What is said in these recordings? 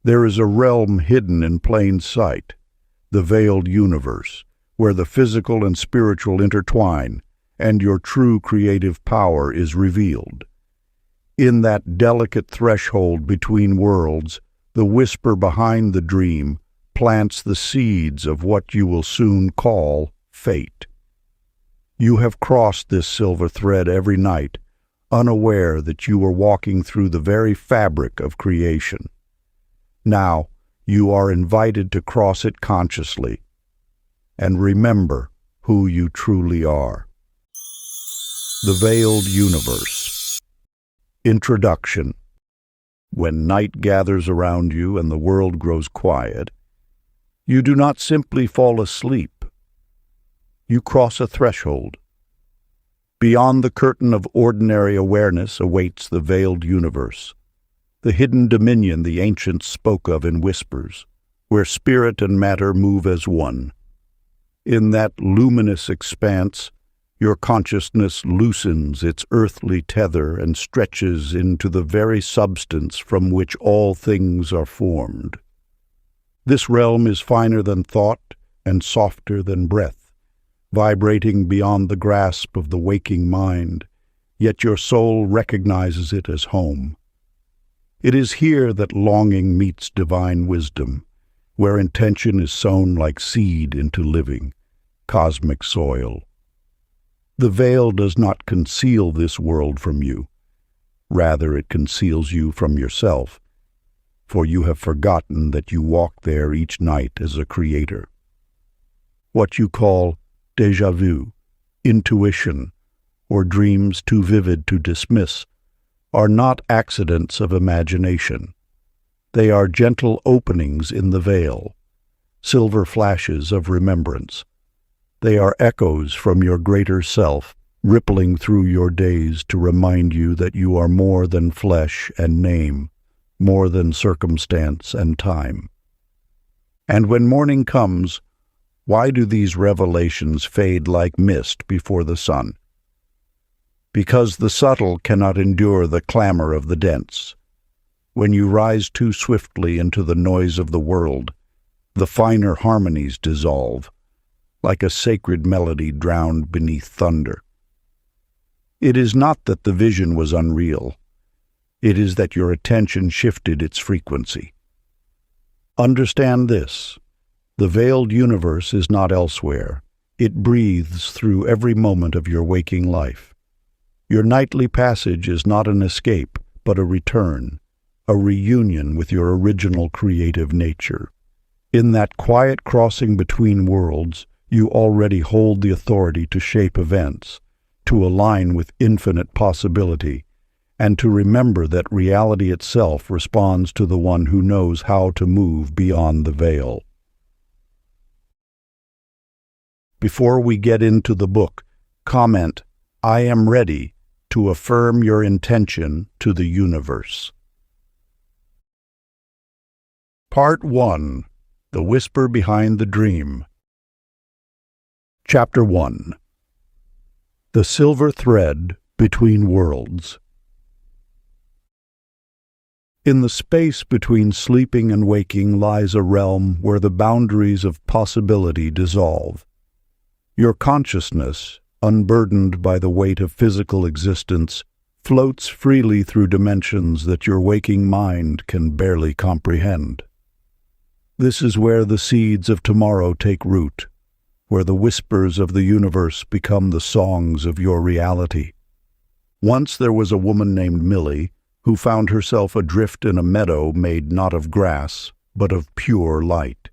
There is a realm hidden in plain sight, the veiled universe, where the physical and spiritual intertwine, and your true creative power is revealed. In that delicate threshold between worlds, the whisper behind the dream plants the seeds of what you will soon call fate. You have crossed this silver thread every night, unaware that you were walking through the very fabric of creation. Now, you are invited to cross it consciously, and remember who you truly are. The Veiled Universe. Introduction. When night gathers around you and the world grows quiet, you do not simply fall asleep. You cross a threshold. Beyond the curtain of ordinary awareness awaits the veiled universe, the hidden dominion the ancients spoke of in whispers, where spirit and matter move as one. In that luminous expanse, your consciousness loosens its earthly tether and stretches into the very substance from which all things are formed. This realm is finer than thought and softer than breath, vibrating beyond the grasp of the waking mind, yet your soul recognizes it as home. It is here that longing meets divine wisdom, where intention is sown like seed into living, cosmic soil. The veil does not conceal this world from you. Rather, it conceals you from yourself, for you have forgotten that you walk there each night as a creator. What you call déjà vu, intuition, or dreams too vivid to dismiss are not accidents of imagination. They are gentle openings in the veil, silver flashes of remembrance. They are echoes from your greater self, rippling through your days to remind you that you are more than flesh and name, more than circumstance and time. And when morning comes, why do these revelations fade like mist before the sun? Because the subtle cannot endure the clamor of the dense. When you rise too swiftly into the noise of the world, the finer harmonies dissolve, like a sacred melody drowned beneath thunder. It is not that the vision was unreal. It is that your attention shifted its frequency. Understand this: the veiled universe is not elsewhere. It breathes through every moment of your waking life. Your nightly passage is not an escape, but a return, a reunion with your original creative nature. In that quiet crossing between worlds, you already hold the authority to shape events, to align with infinite possibility, and to remember that reality itself responds to the one who knows how to move beyond the veil. Before we get into the book, comment, "I am ready," to affirm your intention to the universe. Part 1. The Whisper Behind the Dream. Chapter 1. The Silver Thread Between Worlds. In the space between sleeping and waking lies a realm where the boundaries of possibility dissolve. Your consciousness, unburdened by the weight of physical existence, floats freely through dimensions that your waking mind can barely comprehend. This is where the seeds of tomorrow take root, where the whispers of the universe become the songs of your reality. Once there was a woman named Millie who found herself adrift in a meadow made not of grass, but of pure light.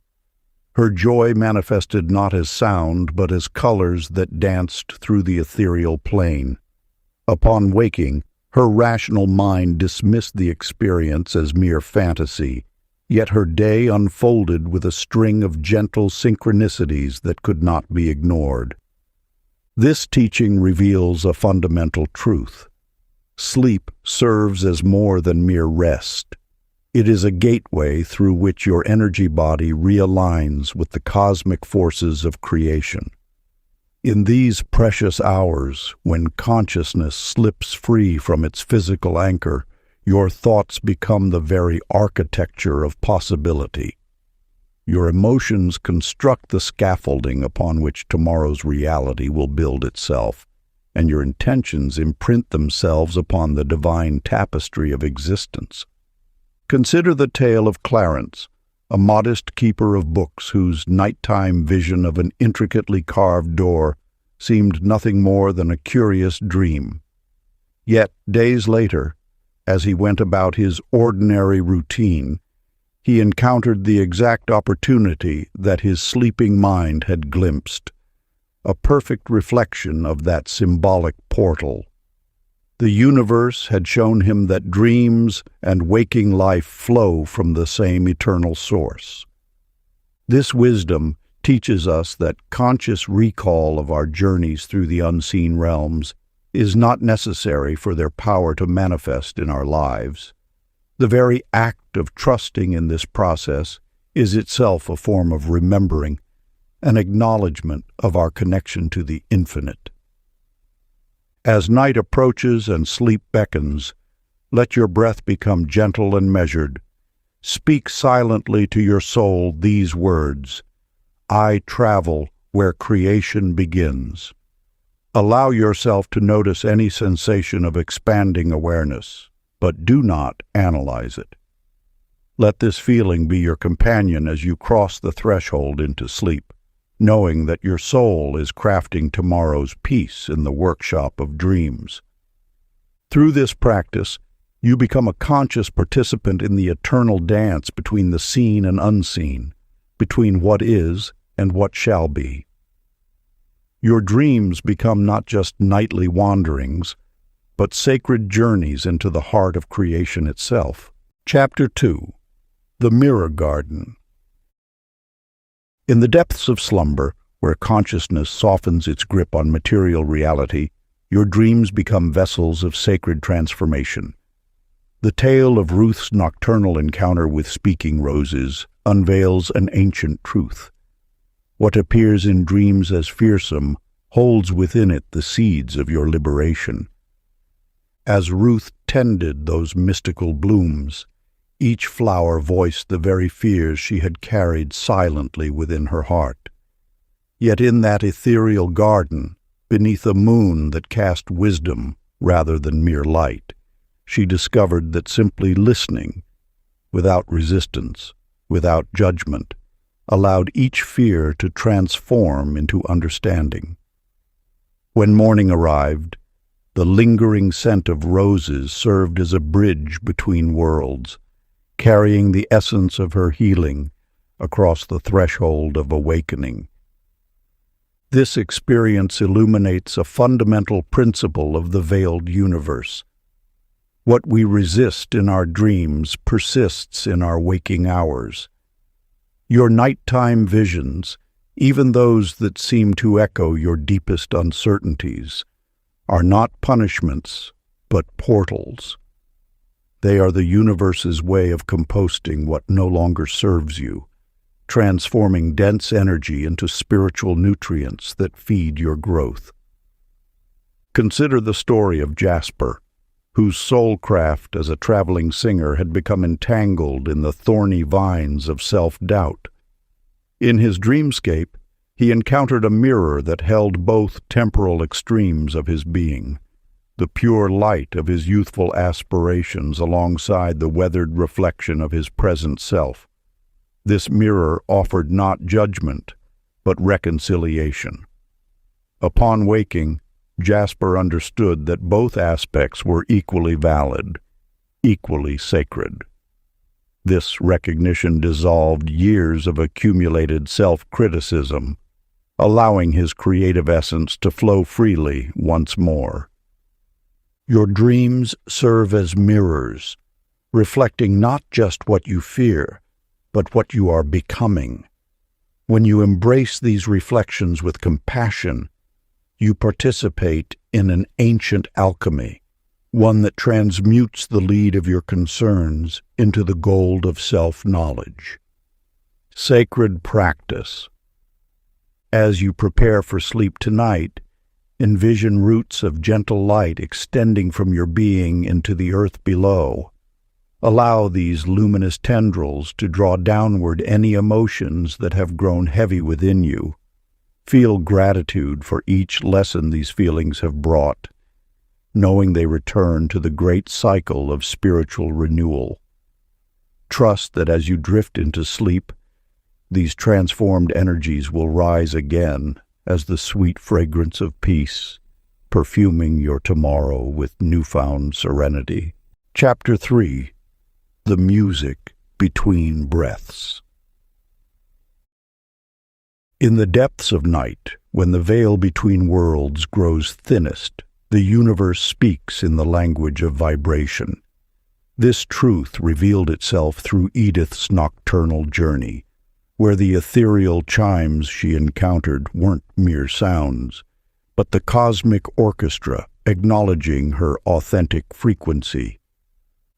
Her joy manifested not as sound, but as colors that danced through the ethereal plane. Upon waking, her rational mind dismissed the experience as mere fantasy, yet her day unfolded with a string of gentle synchronicities that could not be ignored. This teaching reveals a fundamental truth. Sleep serves as more than mere rest. It is a gateway through which your energy body realigns with the cosmic forces of creation. In these precious hours, when consciousness slips free from its physical anchor, your thoughts become the very architecture of possibility. Your emotions construct the scaffolding upon which tomorrow's reality will build itself, and your intentions imprint themselves upon the divine tapestry of existence. Consider the tale of Clarence, a modest keeper of books whose nighttime vision of an intricately carved door seemed nothing more than a curious dream. Yet, days later, as he went about his ordinary routine, he encountered the exact opportunity that his sleeping mind had glimpsed, a perfect reflection of that symbolic portal. The universe had shown him that dreams and waking life flow from the same eternal source. This wisdom teaches us that conscious recall of our journeys through the unseen realms is not necessary for their power to manifest in our lives. The very act of trusting in this process is itself a form of remembering, an acknowledgement of our connection to the infinite. As night approaches and sleep beckons, let your breath become gentle and measured. Speak silently to your soul these words: I travel where creation begins. Allow yourself to notice any sensation of expanding awareness, but do not analyze it. Let this feeling be your companion as you cross the threshold into sleep, knowing that your soul is crafting tomorrow's peace in the workshop of dreams. Through this practice, you become a conscious participant in the eternal dance between the seen and unseen, between what is and what shall be. Your dreams become not just nightly wanderings, but sacred journeys into the heart of creation itself. Chapter 2. The Mirror Garden. In the depths of slumber, where consciousness softens its grip on material reality, your dreams become vessels of sacred transformation. The tale of Ruth's nocturnal encounter with speaking roses unveils an ancient truth. What appears in dreams as fearsome holds within it the seeds of your liberation. As Ruth tended those mystical blooms, each flower voiced the very fears she had carried silently within her heart. Yet in that ethereal garden, beneath a moon that cast wisdom rather than mere light, she discovered that simply listening, without resistance, without judgment, allowed each fear to transform into understanding. When morning arrived, the lingering scent of roses served as a bridge between worlds, carrying the essence of her healing across the threshold of awakening. This experience illuminates a fundamental principle of the veiled universe. What we resist in our dreams persists in our waking hours. Your nighttime visions, even those that seem to echo your deepest uncertainties, are not punishments, but portals. They are the universe's way of composting what no longer serves you, transforming dense energy into spiritual nutrients that feed your growth. Consider the story of Jasper, whose soulcraft as a traveling singer had become entangled in the thorny vines of self-doubt. In his dreamscape, he encountered a mirror that held both temporal extremes of his being, the pure light of his youthful aspirations alongside the weathered reflection of his present self. This mirror offered not judgment, but reconciliation. Upon waking, Jasper understood that both aspects were equally valid, equally sacred. This recognition dissolved years of accumulated self-criticism, allowing his creative essence to flow freely once more. Your dreams serve as mirrors, reflecting not just what you fear, but what you are becoming. When you embrace these reflections with compassion, you participate in an ancient alchemy, one that transmutes the lead of your concerns into the gold of self-knowledge. Sacred practice. As you prepare for sleep tonight, envision roots of gentle light extending from your being into the earth below. Allow these luminous tendrils to draw downward any emotions that have grown heavy within you. Feel gratitude for each lesson these feelings have brought, knowing they return to the great cycle of spiritual renewal. Trust that as you drift into sleep, these transformed energies will rise again as the sweet fragrance of peace, perfuming your tomorrow with newfound serenity. Chapter 3. The Music Between Breaths. In the depths of night, when the veil between worlds grows thinnest, the universe speaks in the language of vibration. This truth revealed itself through Edith's nocturnal journey, where the ethereal chimes she encountered weren't mere sounds, but the cosmic orchestra acknowledging her authentic frequency.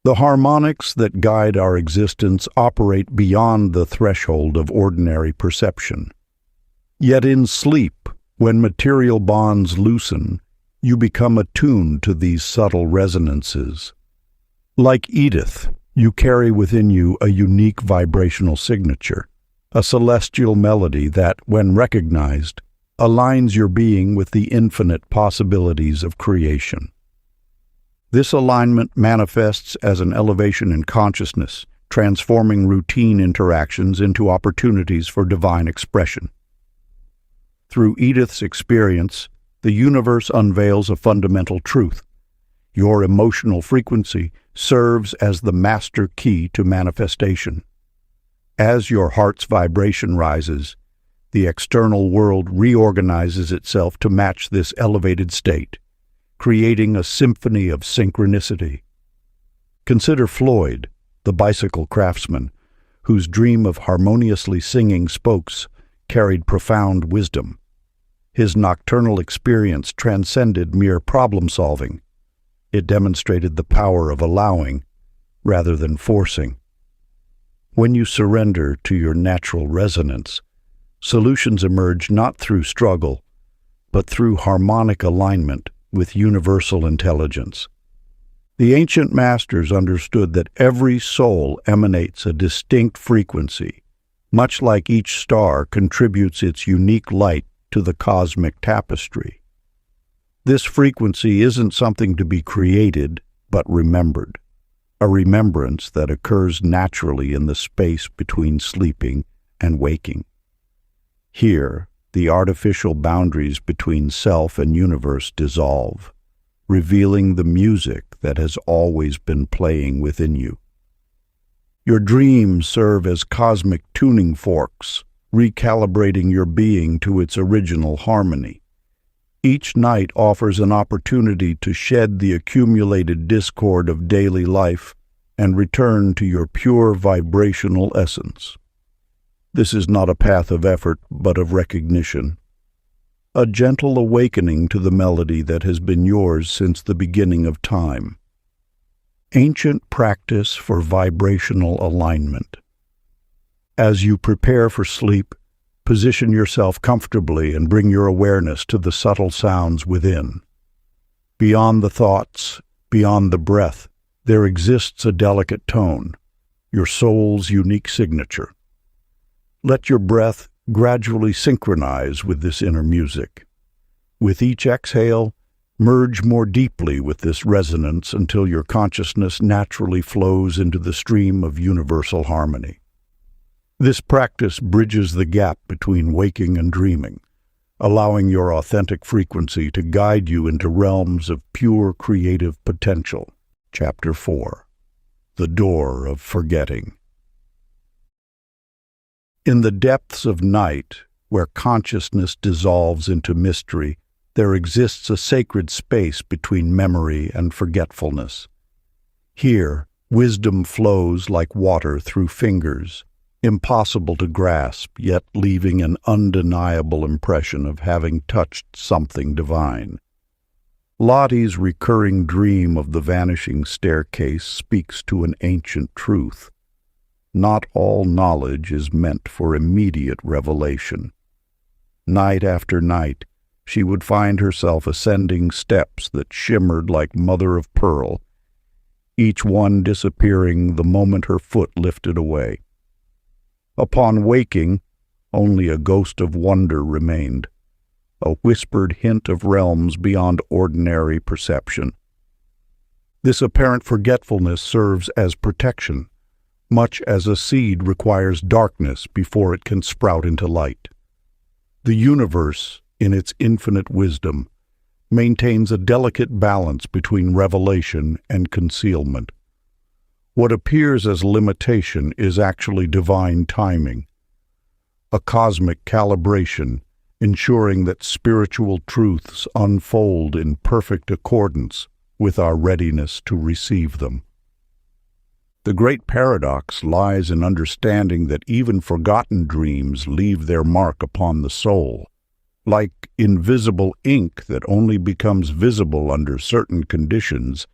The harmonics that guide our existence operate beyond the threshold of ordinary perception. Yet in sleep, when material bonds loosen, you become attuned to these subtle resonances. Like Edith, you carry within you a unique vibrational signature, a celestial melody that, when recognized, aligns your being with the infinite possibilities of creation. This alignment manifests as an elevation in consciousness, transforming routine interactions into opportunities for divine expression. Through Edith's experience, the universe unveils a fundamental truth. Your emotional frequency serves as the master key to manifestation. As your heart's vibration rises, the external world reorganizes itself to match this elevated state, creating a symphony of synchronicity. Consider Floyd, the bicycle craftsman, whose dream of harmoniously singing spokes carried profound wisdom. His nocturnal experience transcended mere problem-solving. It demonstrated the power of allowing rather than forcing. When you surrender to your natural resonance, solutions emerge not through struggle, but through harmonic alignment with universal intelligence. The ancient masters understood that every soul emanates a distinct frequency, much like each star contributes its unique light to the cosmic tapestry. This frequency isn't something to be created, but remembered, a remembrance that occurs naturally in the space between sleeping and waking. Here, the artificial boundaries between self and universe dissolve, revealing the music that has always been playing within you. Your dreams serve as cosmic tuning forks, recalibrating your being to its original harmony. Each night offers an opportunity to shed the accumulated discord of daily life and return to your pure vibrational essence. This is not a path of effort, but of recognition, a gentle awakening to the melody that has been yours since the beginning of time. Ancient practice for vibrational alignment. As you prepare for sleep, position yourself comfortably and bring your awareness to the subtle sounds within. Beyond the thoughts, beyond the breath, there exists a delicate tone, your soul's unique signature. Let your breath gradually synchronize with this inner music. With each exhale, merge more deeply with this resonance until your consciousness naturally flows into the stream of universal harmony. This practice bridges the gap between waking and dreaming, allowing your authentic frequency to guide you into realms of pure creative potential. Chapter 4. The Door of Forgetting. In the depths of night, where consciousness dissolves into mystery, there exists a sacred space between memory and forgetfulness. Here, wisdom flows like water through fingers, impossible to grasp, yet leaving an undeniable impression of having touched something divine. Lottie's recurring dream of the vanishing staircase speaks to an ancient truth. Not all knowledge is meant for immediate revelation. Night after night, she would find herself ascending steps that shimmered like mother of pearl, each one disappearing the moment her foot lifted away. Upon waking, only a ghost of wonder remained, a whispered hint of realms beyond ordinary perception. This apparent forgetfulness serves as protection, much as a seed requires darkness before it can sprout into light. The universe, in its infinite wisdom, maintains a delicate balance between revelation and concealment. What appears as limitation is actually divine timing, a cosmic calibration ensuring that spiritual truths unfold in perfect accordance with our readiness to receive them. The great paradox lies in understanding that even forgotten dreams leave their mark upon the soul. Like invisible ink that only becomes visible under certain conditions,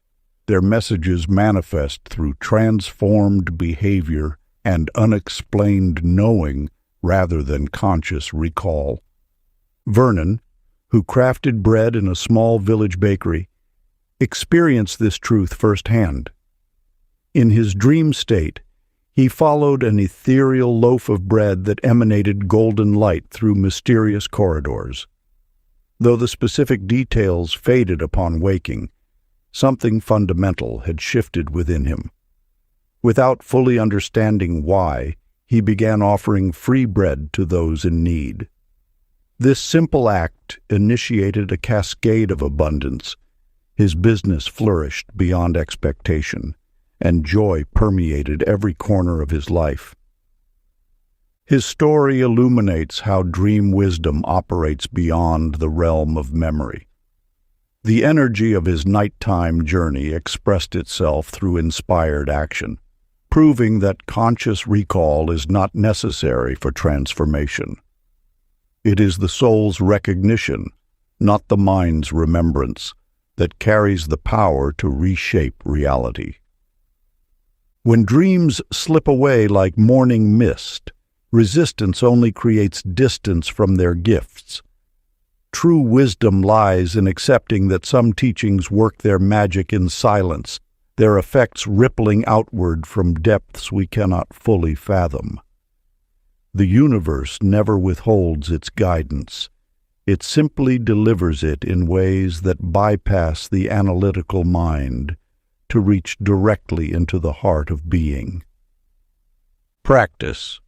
their messages manifest through transformed behavior and unexplained knowing rather than conscious recall. Vernon, who crafted bread in a small village bakery, experienced this truth firsthand. In his dream state, he followed an ethereal loaf of bread that emanated golden light through mysterious corridors. Though the specific details faded upon waking, something fundamental had shifted within him. Without fully understanding why, he began offering free bread to those in need. This simple act initiated a cascade of abundance. His business flourished beyond expectation, and joy permeated every corner of his life. His story illuminates how dream wisdom operates beyond the realm of memory. The energy of his nighttime journey expressed itself through inspired action, proving that conscious recall is not necessary for transformation. It is the soul's recognition, not the mind's remembrance, that carries the power to reshape reality. When dreams slip away like morning mist, resistance only creates distance from their gifts. True wisdom lies in accepting that some teachings work their magic in silence, their effects rippling outward from depths we cannot fully fathom. The universe never withholds its guidance. It simply delivers it in ways that bypass the analytical mind to reach directly into the heart of being. Practice.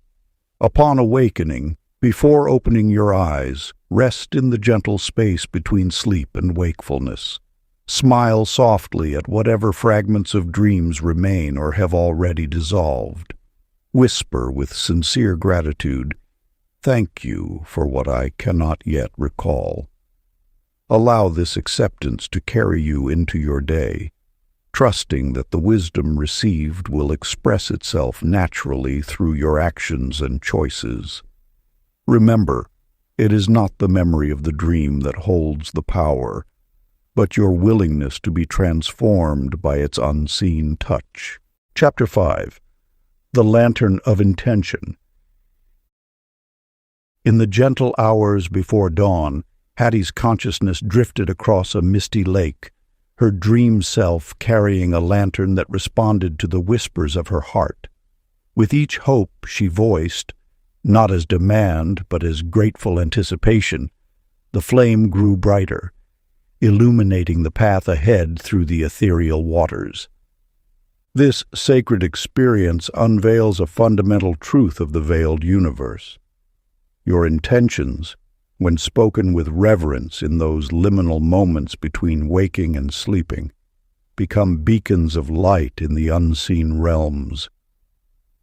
Upon awakening, before opening your eyes, rest in the gentle space between sleep and wakefulness. Smile softly at whatever fragments of dreams remain or have already dissolved. Whisper with sincere gratitude, "Thank you for what I cannot yet recall." Allow this acceptance to carry you into your day, trusting that the wisdom received will express itself naturally through your actions and choices. Remember, it is not the memory of the dream that holds the power, but your willingness to be transformed by its unseen touch. Chapter 5. The Lantern of Intention. In the gentle hours before dawn, Hattie's consciousness drifted across a misty lake, her dream self carrying a lantern that responded to the whispers of her heart. With each hope she voiced, not as demand but as grateful anticipation, the flame grew brighter, illuminating the path ahead through the ethereal waters. This sacred experience unveils a fundamental truth of the veiled universe. Your intentions, when spoken with reverence in those liminal moments between waking and sleeping, become beacons of light in the unseen realms.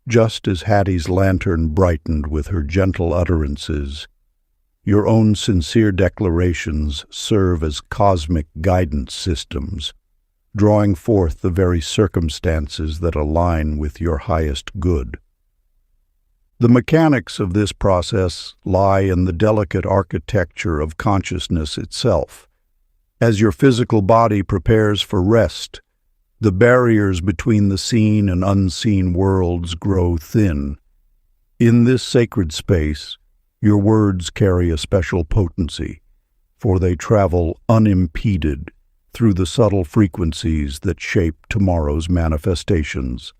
Just as Hattie's lantern brightened with her gentle utterances, your own sincere declarations serve as cosmic guidance systems, drawing forth the very circumstances that align with your highest good. The mechanics of this process lie in the delicate architecture of consciousness itself. As your physical body prepares for rest, the barriers between the seen and unseen worlds grow thin. In this sacred space, your words carry a special potency, for they travel unimpeded, through the subtle frequencies that shape tomorrow's manifestations.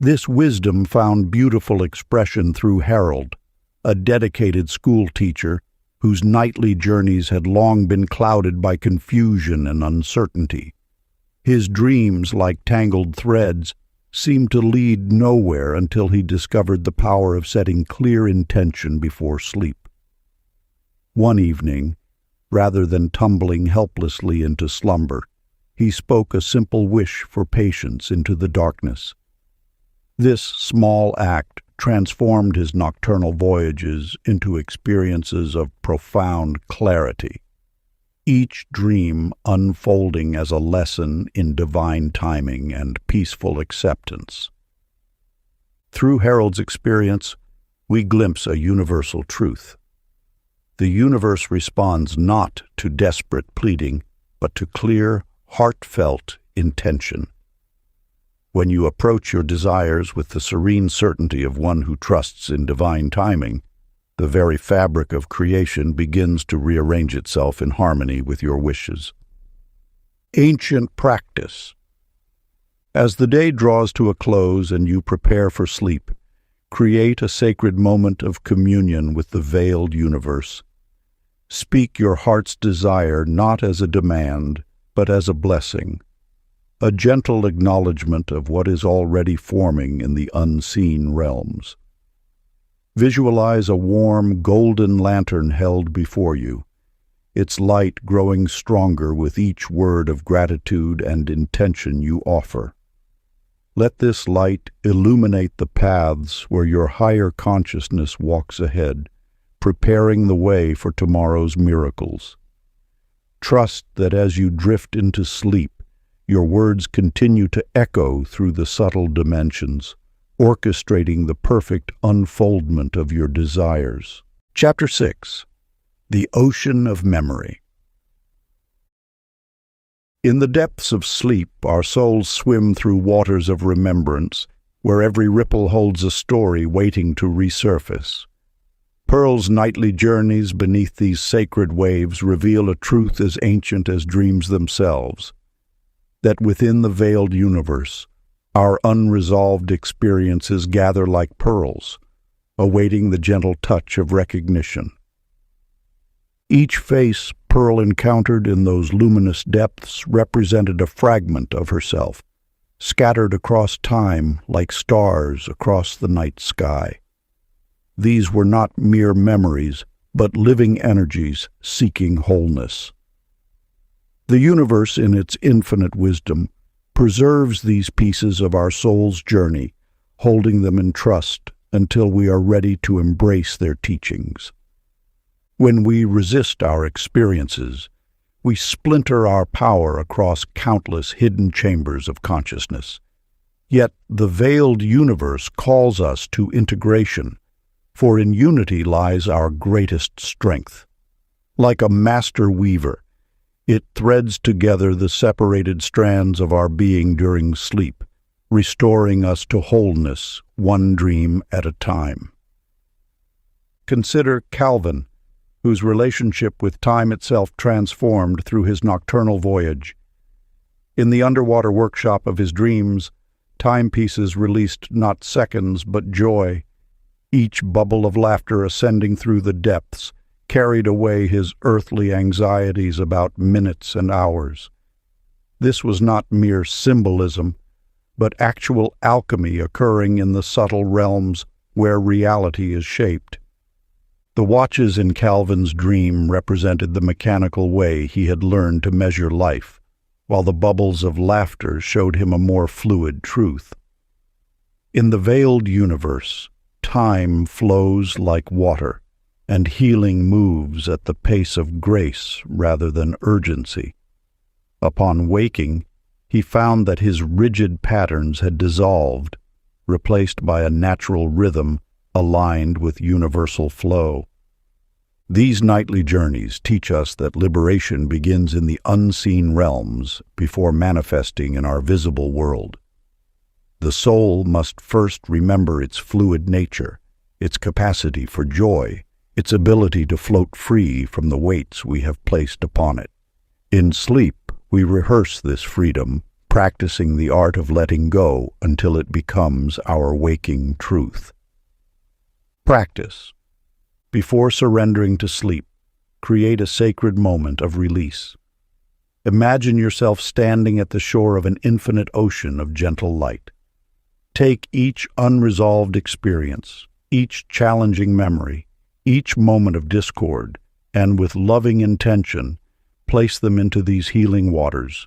This wisdom found beautiful expression through Harold, a dedicated school teacher whose nightly journeys had long been clouded by confusion and uncertainty. His dreams, like tangled threads, seemed to lead nowhere until he discovered the power of setting clear intention before sleep. One evening, rather than tumbling helplessly into slumber, he spoke a simple wish for patience into the darkness. This small act transformed his nocturnal voyages into experiences of profound clarity, each dream unfolding as a lesson in divine timing and peaceful acceptance. Through Harold's experience, we glimpse a universal truth. The universe responds not to desperate pleading, but to clear, heartfelt intention. When you approach your desires with the serene certainty of one who trusts in divine timing, the very fabric of creation begins to rearrange itself in harmony with your wishes. Ancient practice. As the day draws to a close and you prepare for sleep, create a sacred moment of communion with the veiled universe. Speak your heart's desire not as a demand, but as a blessing, a gentle acknowledgement of what is already forming in the unseen realms. Visualize a warm, golden lantern held before you, its light growing stronger with each word of gratitude and intention you offer. Let this light illuminate the paths where your higher consciousness walks ahead, preparing the way for tomorrow's miracles. Trust that as you drift into sleep, your words continue to echo through the subtle dimensions, orchestrating the perfect unfoldment of your desires. Chapter 6. The Ocean of Memory. In the depths of sleep, our souls swim through waters of remembrance, where every ripple holds a story waiting to resurface. Pearl's nightly journeys beneath these sacred waves reveal a truth as ancient as dreams themselves, that within the veiled universe, our unresolved experiences gather like pearls, awaiting the gentle touch of recognition. Each face Pearl encountered in those luminous depths represented a fragment of herself, scattered across time like stars across the night sky. These were not mere memories, but living energies seeking wholeness. The universe, in its infinite wisdom, preserves these pieces of our soul's journey, holding them in trust until we are ready to embrace their teachings. When we resist our experiences, we splinter our power across countless hidden chambers of consciousness. Yet the veiled universe calls us to integration, for in unity lies our greatest strength. Like a master weaver, it threads together the separated strands of our being during sleep, restoring us to wholeness, one dream at a time. Consider Calvin, whose relationship with time itself transformed through his nocturnal voyage. In the underwater workshop of his dreams, timepieces released not seconds but joy. Each bubble of laughter ascending through the depths carried away his earthly anxieties about minutes and hours. This was not mere symbolism, but actual alchemy occurring in the subtle realms where reality is shaped. The watches in Calvin's dream represented the mechanical way he had learned to measure life, while the bubbles of laughter showed him a more fluid truth. In the veiled universe, time flows like water, and healing moves at the pace of grace rather than urgency. Upon waking, he found that his rigid patterns had dissolved, replaced by a natural rhythm aligned with universal flow. These nightly journeys teach us that liberation begins in the unseen realms before manifesting in our visible world. The soul must first remember its fluid nature, its capacity for joy, its ability to float free from the weights we have placed upon it. In sleep, We rehearse this freedom, practicing the art of letting go until it becomes our waking truth. Practice. Before surrendering to sleep, create a sacred moment of release. Imagine yourself standing at the shore of an infinite ocean of gentle light. Take each unresolved experience, each challenging memory, each moment of discord, and with loving intention, place them into these healing waters.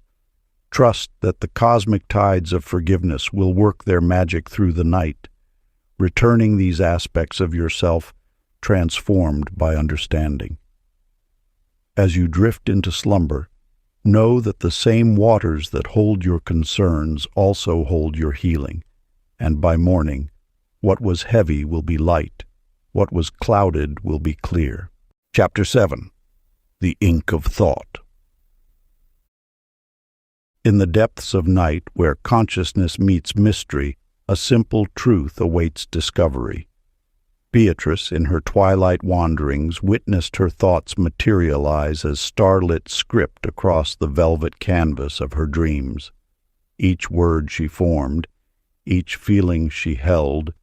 Trust that the cosmic tides of forgiveness will work their magic through the night, returning these aspects of yourself transformed by understanding. As you drift into slumber, know that the same waters that hold your concerns also hold your healing, and by morning, what was heavy will be light, what was clouded will be clear. Chapter 7. The Ink of Thought. In the depths of night, where consciousness meets mystery, a simple truth awaits discovery. Beatrice, in her twilight wanderings, witnessed her thoughts materialize as starlit script across the velvet canvas of her dreams. Each word she formed, each feeling she held,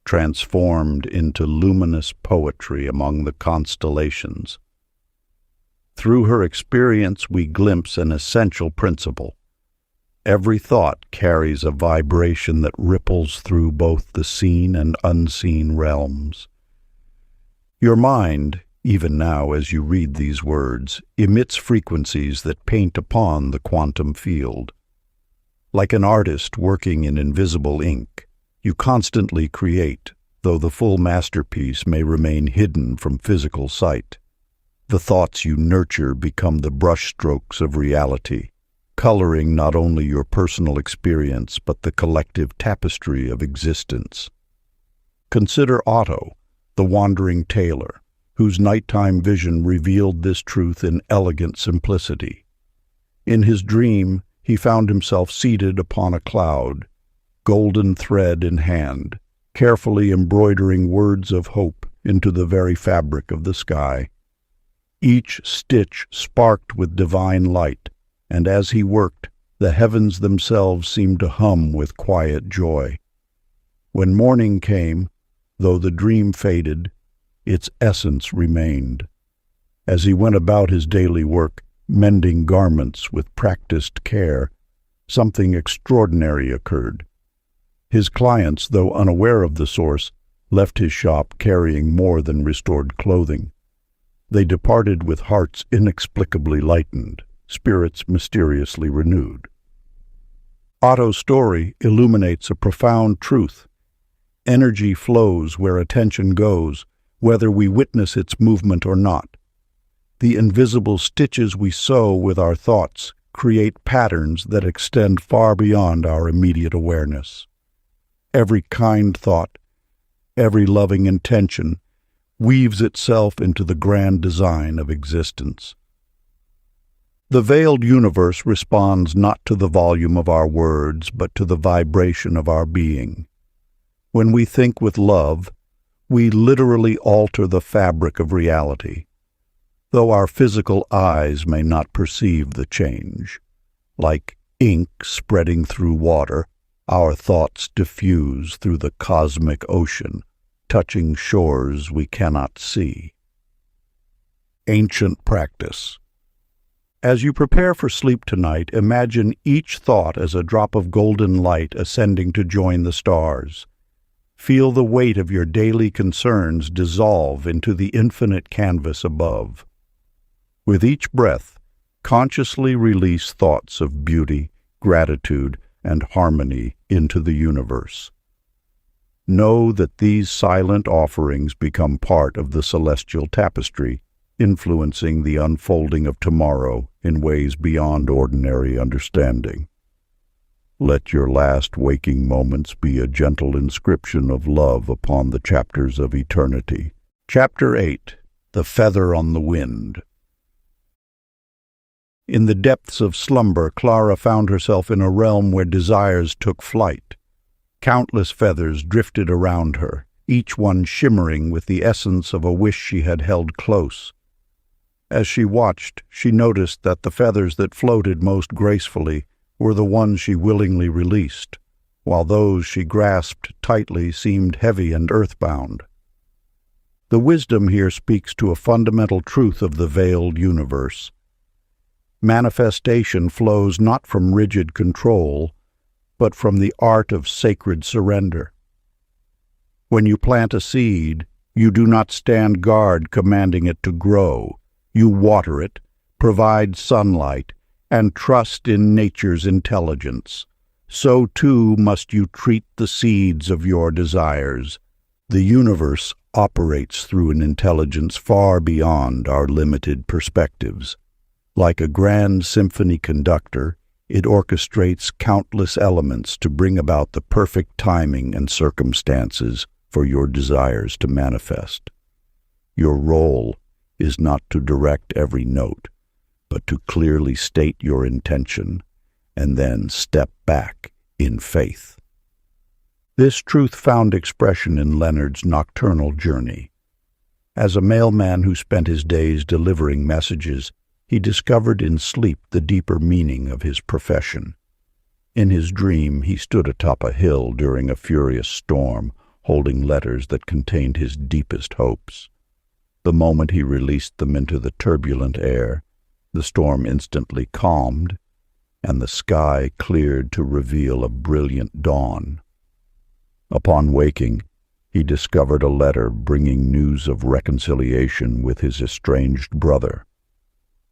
transformed into luminous poetry among the constellations. Through her experience, we glimpse an essential principle. Every thought carries a vibration that ripples through both the seen and unseen realms. Your mind, even now as you read these words, emits frequencies that paint upon the quantum field. Like an artist working in invisible ink, you constantly create, though the full masterpiece may remain hidden from physical sight. The thoughts you nurture become the brushstrokes of reality, coloring not only your personal experience but the collective tapestry of existence. Consider Otto, the wandering tailor, whose nighttime vision revealed this truth in elegant simplicity. In his dream, he found himself seated upon a cloud, golden thread in hand, carefully embroidering words of hope into the very fabric of the sky. Each stitch sparked with divine light, and as he worked, the heavens themselves seemed to hum with quiet joy. When morning came, though the dream faded, its essence remained. As he went about his daily work, mending garments with practiced care, something extraordinary occurred. His clients, though unaware of the source, left his shop carrying more than restored clothing. They departed with hearts inexplicably lightened, spirits mysteriously renewed. Otto's story illuminates a profound truth. Energy flows where attention goes, whether we witness its movement or not. The invisible stitches we sew with our thoughts create patterns that extend far beyond our immediate awareness. Every kind thought, every loving intention, weaves itself into the grand design of existence. The veiled universe responds not to the volume of our words, but to the vibration of our being. When we think with love, we literally alter the fabric of reality, though our physical eyes may not perceive the change. Like ink spreading through water, our thoughts diffuse through the cosmic ocean, touching shores we cannot see. Ancient practice. As you prepare for sleep tonight, imagine each thought as a drop of golden light ascending to join the stars. Feel the weight of your daily concerns dissolve into the infinite canvas above. With each breath, consciously release thoughts of beauty, gratitude, and harmony into the universe. Know that these silent offerings become part of the celestial tapestry, influencing the unfolding of tomorrow in ways beyond ordinary understanding. Let your last waking moments be a gentle inscription of love upon the chapters of eternity. Chapter 8. The Feather on the Wind. In the depths of slumber, Clara found herself in a realm where desires took flight. Countless feathers drifted around her, each one shimmering with the essence of a wish she had held close. As she watched, she noticed that the feathers that floated most gracefully were the ones she willingly released, while those she grasped tightly seemed heavy and earthbound. The wisdom here speaks to a fundamental truth of the veiled universe. Manifestation flows not from rigid control, but from the art of sacred surrender. When you plant a seed, you do not stand guard commanding it to grow. You water it, provide sunlight, and trust in nature's intelligence. So too must you treat the seeds of your desires. The universe operates through an intelligence far beyond our limited perspectives. Like a grand symphony conductor, it orchestrates countless elements to bring about the perfect timing and circumstances for your desires to manifest. Your role is not to direct every note, but to clearly state your intention and then step back in faith. This truth found expression in Leonard's nocturnal journey. As a mailman who spent his days delivering messages, he discovered in sleep the deeper meaning of his profession. In his dream, he stood atop a hill during a furious storm, holding letters that contained his deepest hopes. The moment he released them into the turbulent air, the storm instantly calmed, and the sky cleared to reveal a brilliant dawn. Upon waking, he discovered a letter bringing news of reconciliation with his estranged brother,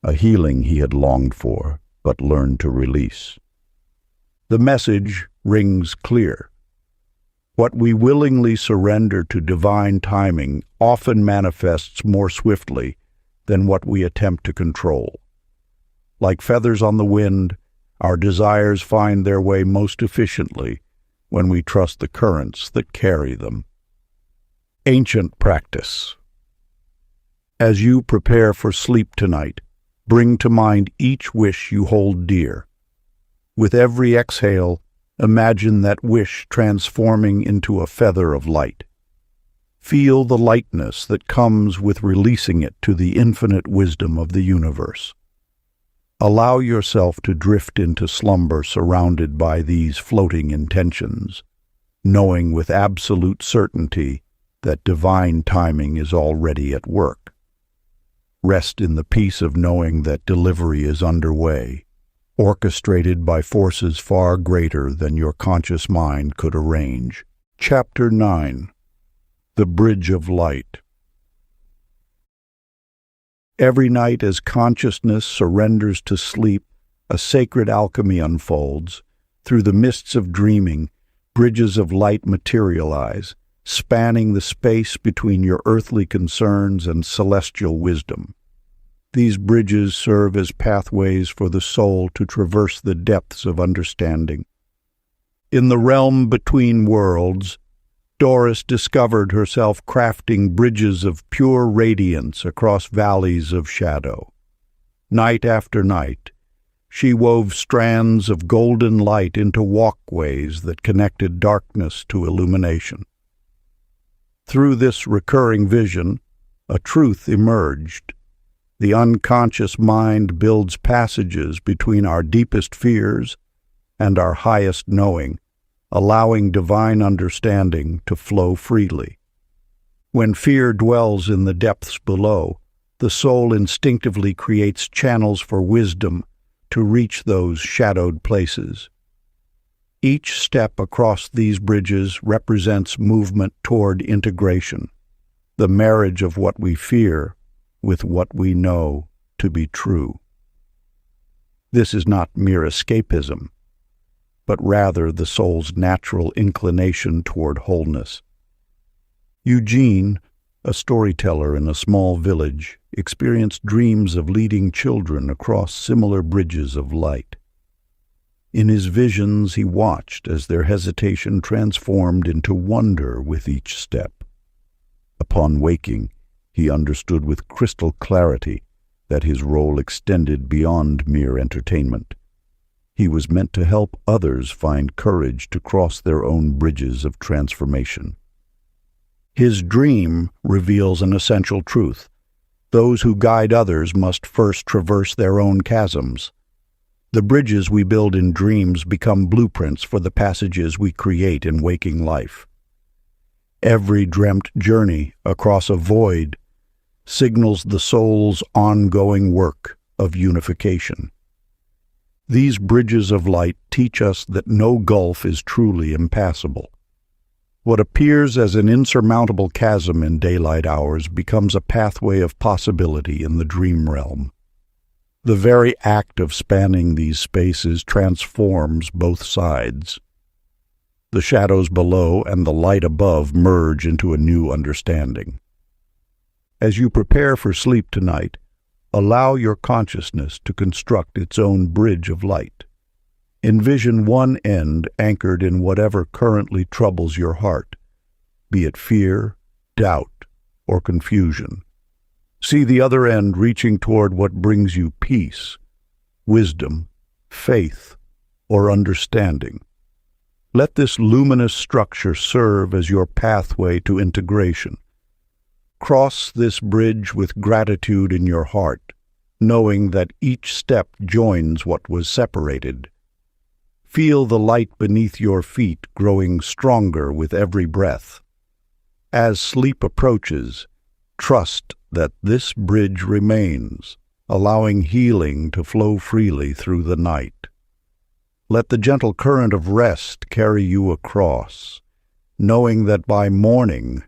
a healing he had longed for but learned to release. The message rings clear. What we willingly surrender to divine timing often manifests more swiftly than what we attempt to control. Like feathers on the wind, our desires find their way most efficiently when we trust the currents that carry them. Ancient practice. As you prepare for sleep tonight, bring to mind each wish you hold dear. With every exhale, imagine that wish transforming into a feather of light. Feel the lightness that comes with releasing it to the infinite wisdom of the universe. Allow yourself to drift into slumber surrounded by these floating intentions, knowing with absolute certainty that divine timing is already at work. Rest in the peace of knowing that delivery is underway, orchestrated by forces far greater than your conscious mind could arrange. Chapter 9. The Bridge of Light. Every night as consciousness surrenders to sleep, a sacred alchemy unfolds. Through the mists of dreaming, bridges of light materialize, spanning the space between your earthly concerns and celestial wisdom. These bridges serve as pathways for the soul to traverse the depths of understanding. In the realm between worlds, Doris discovered herself crafting bridges of pure radiance across valleys of shadow. Night after night, she wove strands of golden light into walkways that connected darkness to illumination. Through this recurring vision, a truth emerged. The unconscious mind builds passages between our deepest fears and our highest knowing, allowing divine understanding to flow freely. When fear dwells in the depths below, the soul instinctively creates channels for wisdom to reach those shadowed places. Each step across these bridges represents movement toward integration, the marriage of what we fear with what we know to be true. This is not mere escapism, but rather the soul's natural inclination toward wholeness. Eugene, a storyteller in a small village, experienced dreams of leading children across similar bridges of light. In his visions, he watched as their hesitation transformed into wonder with each step. Upon waking, he understood with crystal clarity that his role extended beyond mere entertainment. He was meant to help others find courage to cross their own bridges of transformation. His dream reveals an essential truth. Those who guide others must first traverse their own chasms. The bridges we build in dreams become blueprints for the passages we create in waking life. Every dreamt journey across a void signals the soul's ongoing work of unification. These bridges of light teach us that no gulf is truly impassable. What appears as an insurmountable chasm in daylight hours becomes a pathway of possibility in the dream realm. The very act of spanning these spaces transforms both sides. The shadows below and the light above merge into a new understanding. As you prepare for sleep tonight, allow your consciousness to construct its own bridge of light. Envision one end anchored in whatever currently troubles your heart, be it fear, doubt, or confusion. See the other end reaching toward what brings you peace, wisdom, faith, or understanding. Let this luminous structure serve as your pathway to integration. Cross this bridge with gratitude in your heart, knowing that each step joins what was separated. Feel the light beneath your feet growing stronger with every breath. As sleep approaches, trust that this bridge remains, allowing healing to flow freely through the night. Let the gentle current of rest carry you across, knowing that by morning,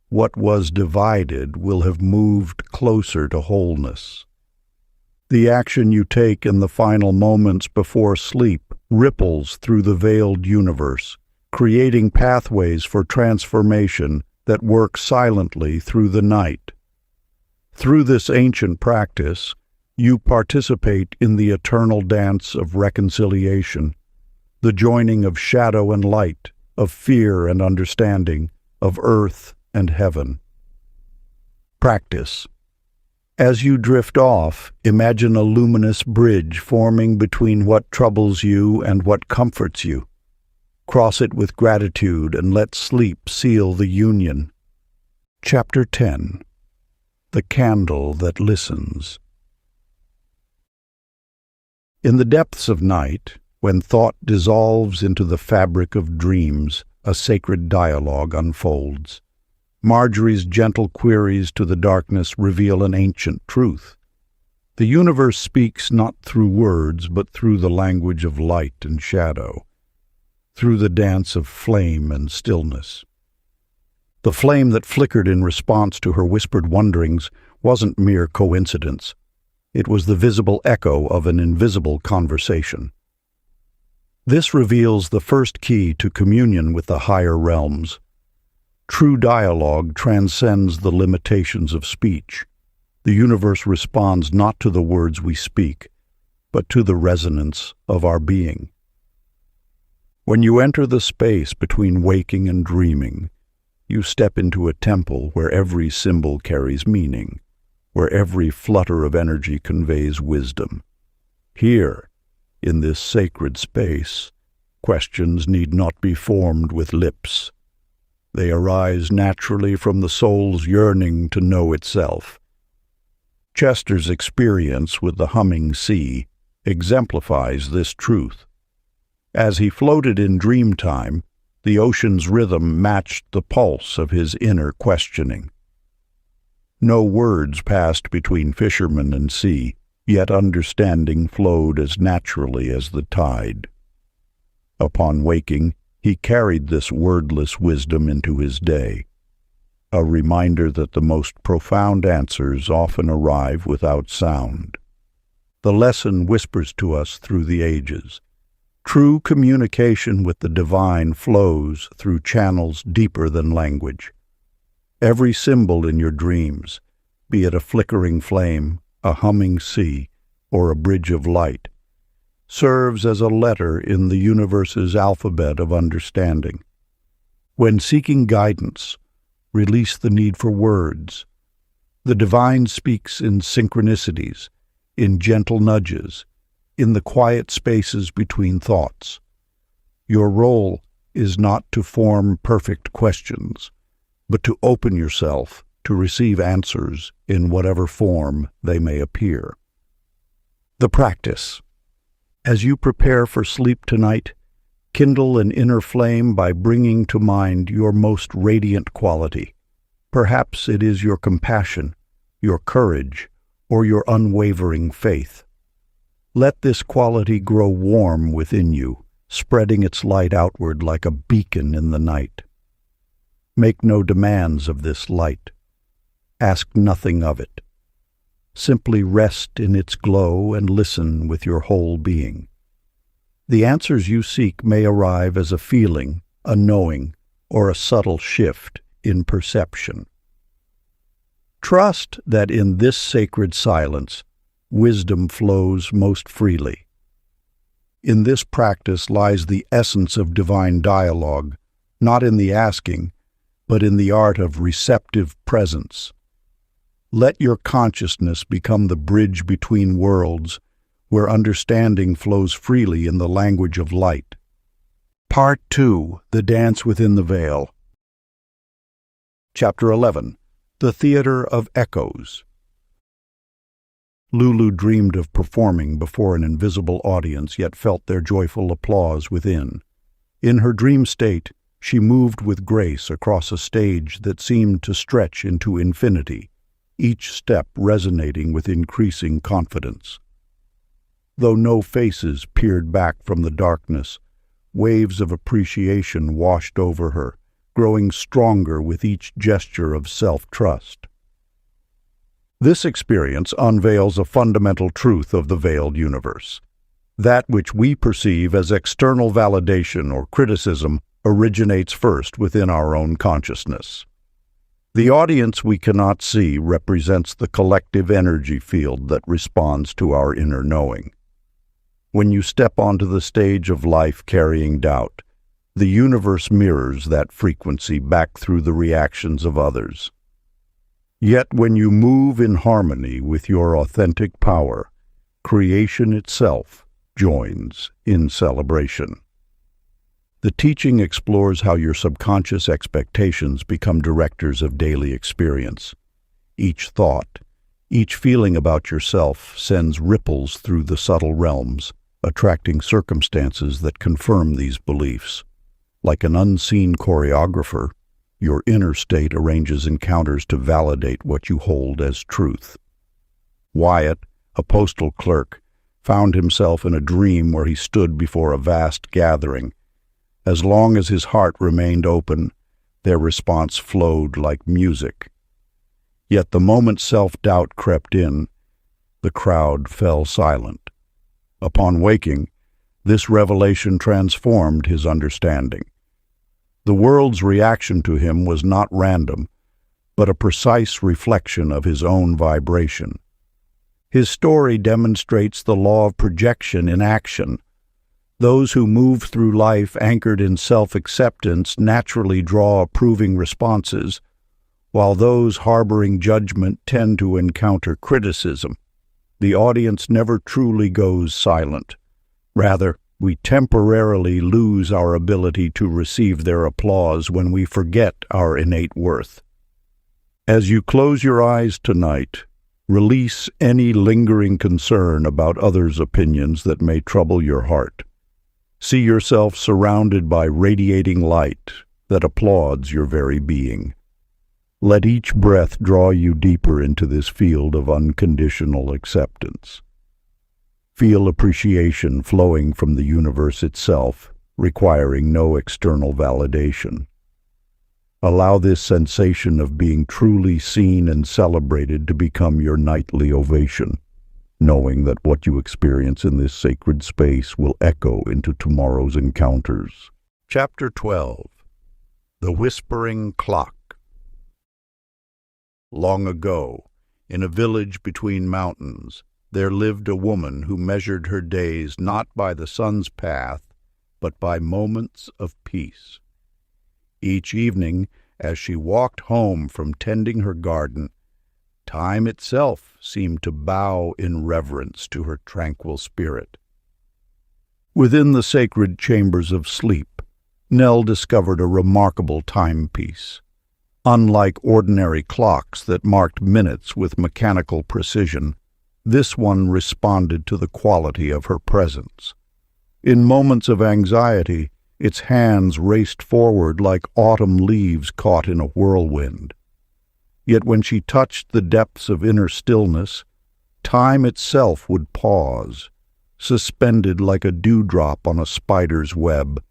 what was divided will have moved closer to wholeness. The action you take in the final moments before sleep ripples through the veiled universe, creating pathways for transformation that work silently through the night. Through this ancient practice, you participate in the eternal dance of reconciliation, the joining of shadow and light, of fear and understanding, of earth and heaven. Practice. As you drift off, imagine a luminous bridge forming between what troubles you and what comforts you. Cross it with gratitude and let sleep seal the union. Chapter 10. The Candle That Listens. In the depths of night, when thought dissolves into the fabric of dreams, a sacred dialogue unfolds. Marjorie's gentle queries to the darkness reveal an ancient truth. The universe speaks not through words, but through the language of light and shadow, through the dance of flame and stillness. The flame that flickered in response to her whispered wonderings wasn't mere coincidence. It was the visible echo of an invisible conversation. This reveals the first key to communion with the higher realms. True dialogue transcends the limitations of speech. The universe responds not to the words we speak, but to the resonance of our being. When you enter the space between waking and dreaming, you step into a temple where every symbol carries meaning, where every flutter of energy conveys wisdom. Here, in this sacred space, questions need not be formed with lips. They arise naturally from the soul's yearning to know itself. Chester's experience with the humming sea exemplifies this truth. As he floated in dream time, the ocean's rhythm matched the pulse of his inner questioning. No words passed between fisherman and sea, yet understanding flowed as naturally as the tide. Upon waking, he carried this wordless wisdom into his day, a reminder that the most profound answers often arrive without sound. The lesson whispers to us through the ages. True communication with the divine flows through channels deeper than language. Every symbol in your dreams, be it a flickering flame, a humming sea, or a bridge of light, serves as a letter in the universe's alphabet of understanding. When seeking guidance, release the need for words. The divine speaks in synchronicities, in gentle nudges, in the quiet spaces between thoughts. Your role is not to form perfect questions, but to open yourself to receive answers in whatever form they may appear. The practice. As you prepare for sleep tonight, kindle an inner flame by bringing to mind your most radiant quality. Perhaps it is your compassion, your courage, or your unwavering faith. Let this quality grow warm within you, spreading its light outward like a beacon in the night. Make no demands of this light. Ask nothing of it. Simply rest in its glow and listen with your whole being. The answers you seek may arrive as a feeling, a knowing, or a subtle shift in perception. Trust that in this sacred silence, wisdom flows most freely. In this practice lies the essence of divine dialogue, not in the asking, but in the art of receptive presence. Let your consciousness become the bridge between worlds, where understanding flows freely in the language of light. Part 2. The Dance Within the Veil. Chapter 11. The Theater of Echoes. Lulu dreamed of performing before an invisible audience, yet felt their joyful applause within. In her dream state, she moved with grace across a stage that seemed to stretch into infinity, each step resonating with increasing confidence. Though no faces peered back from the darkness, waves of appreciation washed over her, growing stronger with each gesture of self-trust. This experience unveils a fundamental truth of the veiled universe. That which we perceive as external validation or criticism originates first within our own consciousness. The audience we cannot see represents the collective energy field that responds to our inner knowing. When you step onto the stage of life carrying doubt, the universe mirrors that frequency back through the reactions of others. Yet when you move in harmony with your authentic power, creation itself joins in celebration. The teaching explores how your subconscious expectations become directors of daily experience. Each thought, each feeling about yourself sends ripples through the subtle realms, attracting circumstances that confirm these beliefs. Like an unseen choreographer, your inner state arranges encounters to validate what you hold as truth. Wyatt, a postal clerk, found himself in a dream where he stood before a vast gathering. As long as his heart remained open, their response flowed like music. Yet the moment self-doubt crept in, the crowd fell silent. Upon waking, this revelation transformed his understanding. The world's reaction to him was not random, but a precise reflection of his own vibration. His story demonstrates the law of projection in action. Those who move through life anchored in self-acceptance naturally draw approving responses, while those harboring judgment tend to encounter criticism. The audience never truly goes silent. Rather, we temporarily lose our ability to receive their applause when we forget our innate worth. As you close your eyes tonight, release any lingering concern about others' opinions that may trouble your heart. See yourself surrounded by radiating light that applauds your very being. Let each breath draw you deeper into this field of unconditional acceptance. Feel appreciation flowing from the universe itself, requiring no external validation. Allow this sensation of being truly seen and celebrated to become your nightly ovation, knowing that what you experience in this sacred space will echo into tomorrow's encounters. Chapter 12. The Whispering Clock. Long ago, in a village between mountains, there lived a woman who measured her days not by the sun's path, but by moments of peace. Each evening, as she walked home from tending her garden, time itself seemed to bow in reverence to her tranquil spirit. Within the sacred chambers of sleep, Nell discovered a remarkable timepiece. Unlike ordinary clocks that marked minutes with mechanical precision, this one responded to the quality of her presence. In moments of anxiety, its hands raced forward like autumn leaves caught in a whirlwind. Yet when she touched the depths of inner stillness, time itself would pause, suspended like a dewdrop on a spider's web.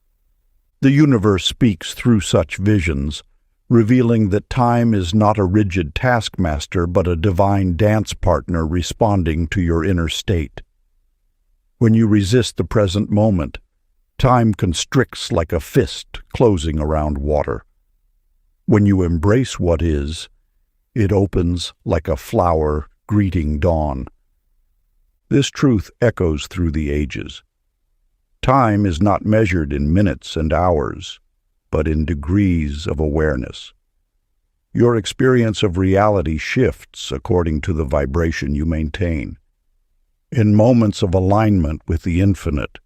The universe speaks through such visions, revealing that time is not a rigid taskmaster but a divine dance partner responding to your inner state. When you resist the present moment, time constricts like a fist closing around water. When you embrace what is, it opens like a flower greeting dawn. This truth echoes through the ages. Time is not measured in minutes and hours, but in degrees of awareness. Your experience of reality shifts according to the vibration you maintain. In moments of alignment with the infinite,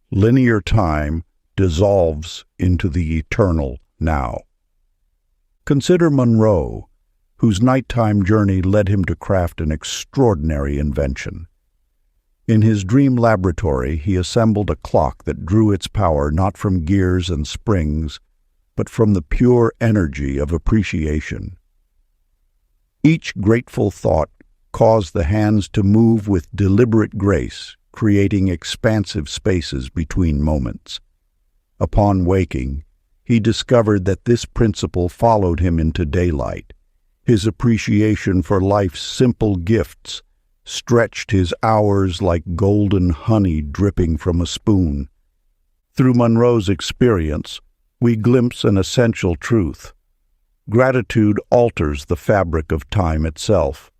linear time dissolves into the eternal now. Consider Monroe, whose nighttime journey led him to craft an extraordinary invention. In his dream laboratory, he assembled a clock that drew its power not from gears and springs, but from the pure energy of appreciation. Each grateful thought caused the hands to move with deliberate grace, creating expansive spaces between moments. Upon waking, he discovered that this principle followed him into daylight. His appreciation for life's simple gifts stretched his hours like golden honey dripping from a spoon. Through Monroe's experience, we glimpse an essential truth. Gratitude alters the fabric of time itself.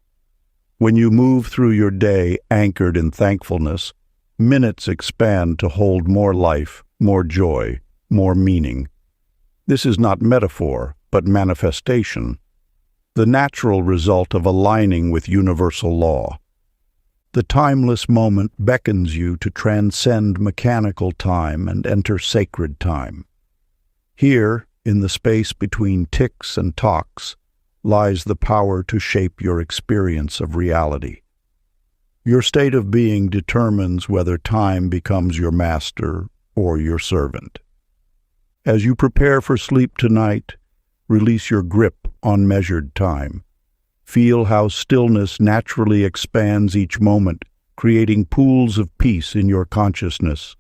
When you move through your day anchored in thankfulness, minutes expand to hold more life, more joy, more meaning. This is not metaphor, but manifestation, the natural result of aligning with universal law. The timeless moment beckons you to transcend mechanical time and enter sacred time. Here, in the space between ticks and talks, lies the power to shape your experience of reality. Your state of being determines whether time becomes your master or your servant. As you prepare for sleep tonight, release your grip on measured time. Feel how stillness naturally expands each moment, creating pools of peace in your consciousness.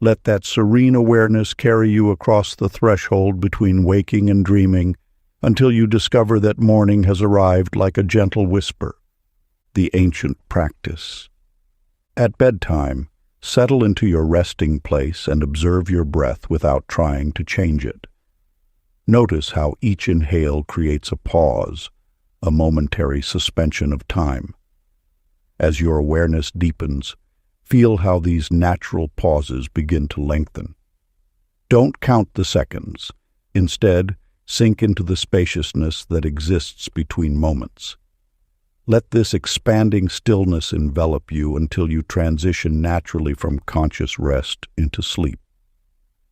Let that serene awareness carry you across the threshold between waking and dreaming until you discover that morning has arrived like a gentle whisper, the ancient practice. At bedtime, settle into your resting place and observe your breath without trying to change it. Notice how each inhale creates a pause, a momentary suspension of time. As your awareness deepens, feel how these natural pauses begin to lengthen. Don't count the seconds. Instead, sink into the spaciousness that exists between moments. Let this expanding stillness envelop you until you transition naturally from conscious rest into sleep.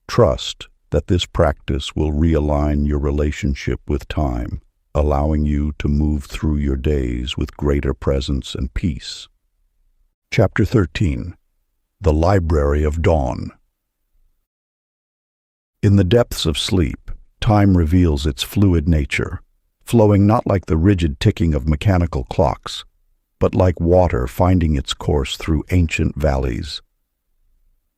Trust that this practice will realign your relationship with time, allowing you to move through your days with greater presence and peace. Chapter 13. The Library of Dawn. In the depths of sleep, time reveals its fluid nature, flowing not like the rigid ticking of mechanical clocks, but like water finding its course through ancient valleys.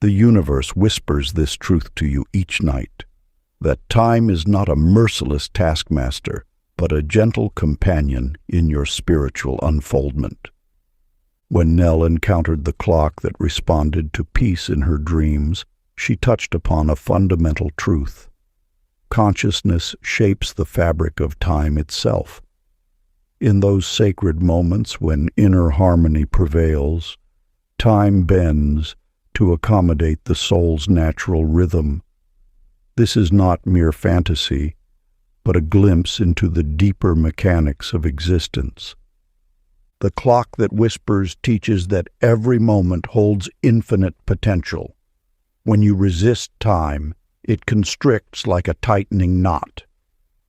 The universe whispers this truth to you each night, that time is not a merciless taskmaster, but a gentle companion in your spiritual unfoldment. When Nell encountered the clock that responded to peace in her dreams, she touched upon a fundamental truth. Consciousness shapes the fabric of time itself. In those sacred moments when inner harmony prevails, time bends to accommodate the soul's natural rhythm. This is not mere fantasy, but a glimpse into the deeper mechanics of existence. The clock that whispers teaches that every moment holds infinite potential. When you resist time, it constricts like a tightening knot.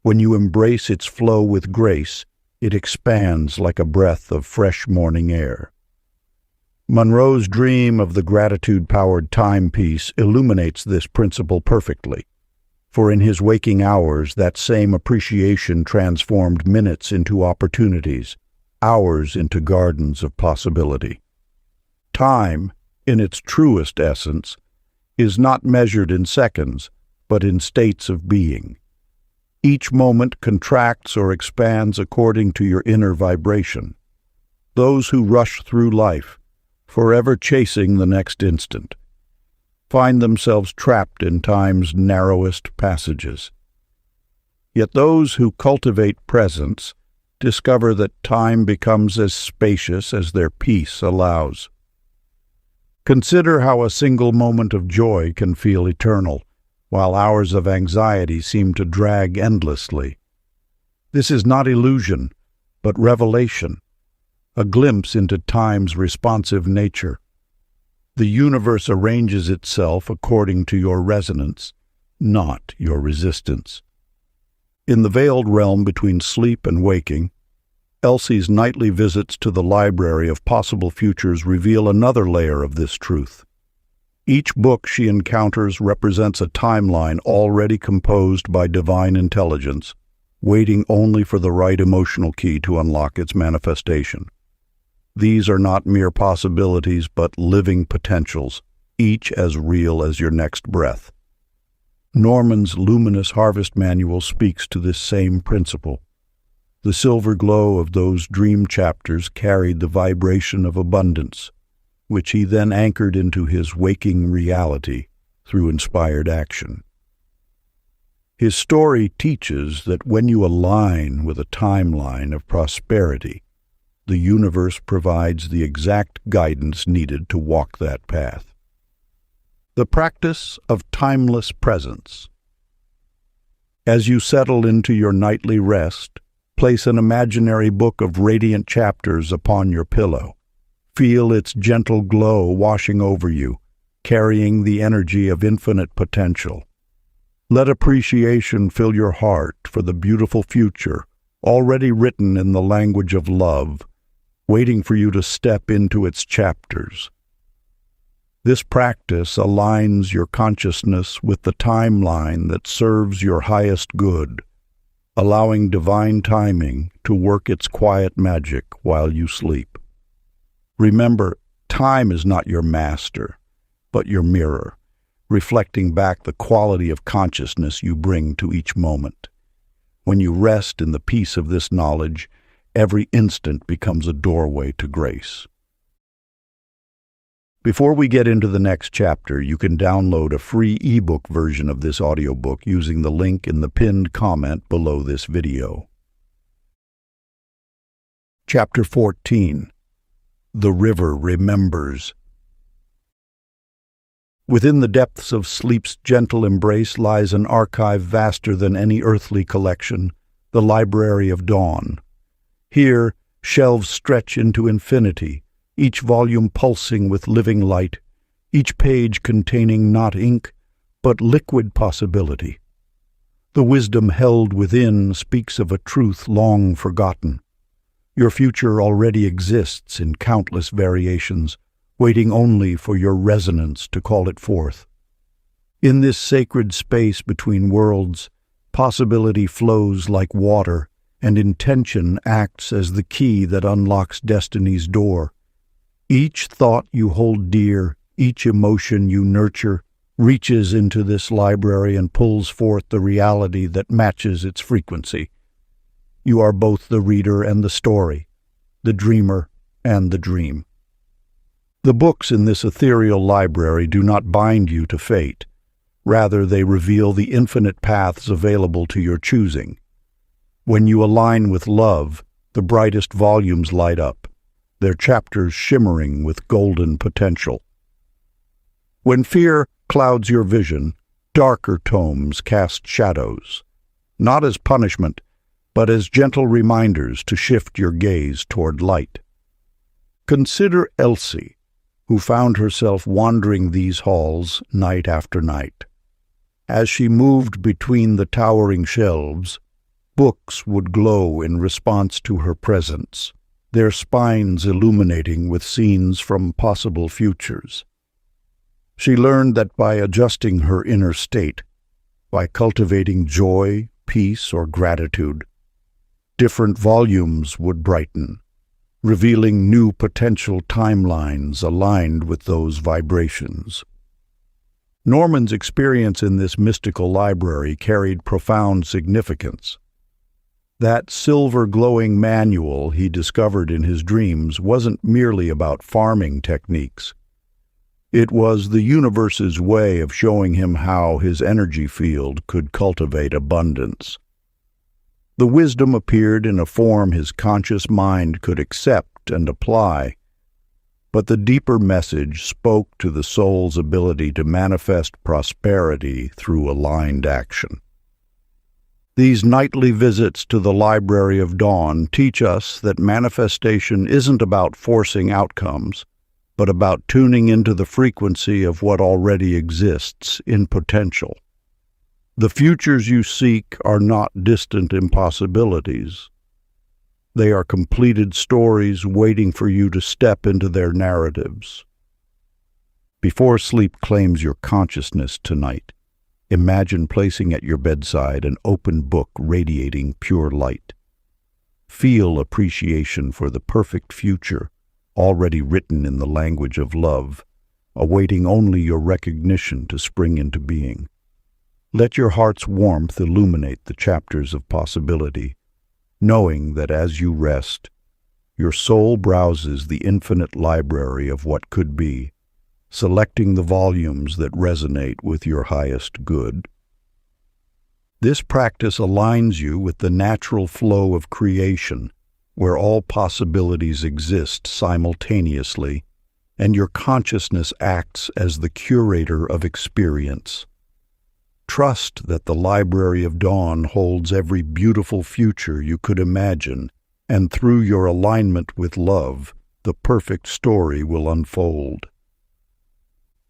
When you embrace its flow with grace, it expands like a breath of fresh morning air. Monroe's dream of the gratitude-powered timepiece illuminates this principle perfectly, for in his waking hours that same appreciation transformed minutes into opportunities, hours into gardens of possibility. Time, in its truest essence, is not measured in seconds, but in states of being. Each moment contracts or expands according to your inner vibration. Those who rush through life, forever chasing the next instant, find themselves trapped in time's narrowest passages. Yet those who cultivate presence discover that time becomes as spacious as their peace allows. Consider how a single moment of joy can feel eternal, while hours of anxiety seem to drag endlessly. This is not illusion, but revelation, a glimpse into time's responsive nature. The universe arranges itself according to your resonance, not your resistance. In the veiled realm between sleep and waking, Elsie's nightly visits to the library of possible futures reveal another layer of this truth. Each book she encounters represents a timeline already composed by divine intelligence, waiting only for the right emotional key to unlock its manifestation. These are not mere possibilities, but living potentials, each as real as your next breath. Norman's luminous harvest manual speaks to this same principle. The silver glow of those dream chapters carried the vibration of abundance, which he then anchored into his waking reality through inspired action. His story teaches that when you align with a timeline of prosperity, the universe provides the exact guidance needed to walk that path. The practice of timeless presence. As you settle into your nightly rest, place an imaginary book of radiant chapters upon your pillow. Feel its gentle glow washing over you, carrying the energy of infinite potential. Let appreciation fill your heart for the beautiful future, already written in the language of love, waiting for you to step into its chapters. This practice aligns your consciousness with the timeline that serves your highest good, allowing divine timing to work its quiet magic while you sleep. Remember, time is not your master, but your mirror, reflecting back the quality of consciousness you bring to each moment. When you rest in the peace of this knowledge, every instant becomes a doorway to grace. Before we get into the next chapter, you can download a free ebook version of this audiobook using the link in the pinned comment below this video. Chapter 14. The River Remembers. Within the depths of sleep's gentle embrace lies an archive vaster than any earthly collection, the Library of Dawn. Here, shelves stretch into infinity, each volume pulsing with living light, each page containing not ink, but liquid possibility. The wisdom held within speaks of a truth long forgotten. Your future already exists in countless variations, waiting only for your resonance to call it forth. In this sacred space between worlds, possibility flows like water, and intention acts as the key that unlocks destiny's door. Each thought you hold dear, each emotion you nurture, reaches into this library and pulls forth the reality that matches its frequency. You are both the reader and the story, the dreamer and the dream. The books in this ethereal library do not bind you to fate. Rather, they reveal the infinite paths available to your choosing. When you align with love, the brightest volumes light up, their chapters shimmering with golden potential. When fear clouds your vision, darker tomes cast shadows, not as punishment, but as gentle reminders to shift your gaze toward light. Consider Elsie, who found herself wandering these halls night after night. As she moved between the towering shelves, Books would glow in response to her presence, their spines illuminating with scenes from possible futures. She learned that by adjusting her inner state, by cultivating joy, peace, or gratitude, different volumes would brighten, revealing new potential timelines aligned with those vibrations. Norman's experience in this mystical library carried profound significance. That silver-glowing manual he discovered in his dreams wasn't merely about farming techniques. It was the universe's way of showing him how his energy field could cultivate abundance. The wisdom appeared in a form his conscious mind could accept and apply, but the deeper message spoke to the soul's ability to manifest prosperity through aligned action. These nightly visits to the Library of Dawn teach us that manifestation isn't about forcing outcomes, but about tuning into the frequency of what already exists in potential. The futures you seek are not distant impossibilities. They are completed stories waiting for you to step into their narratives. Before sleep claims your consciousness tonight, imagine placing at your bedside an open book radiating pure light. Feel appreciation for the perfect future, already written in the language of love, awaiting only your recognition to spring into being. Let your heart's warmth illuminate the chapters of possibility, knowing that as you rest, your soul browses the infinite library of what could be, selecting the volumes that resonate with your highest good. This practice aligns you with the natural flow of creation, where all possibilities exist simultaneously, and your consciousness acts as the curator of experience. Trust that the Library of Dawn holds every beautiful future you could imagine, and through your alignment with love, the perfect story will unfold.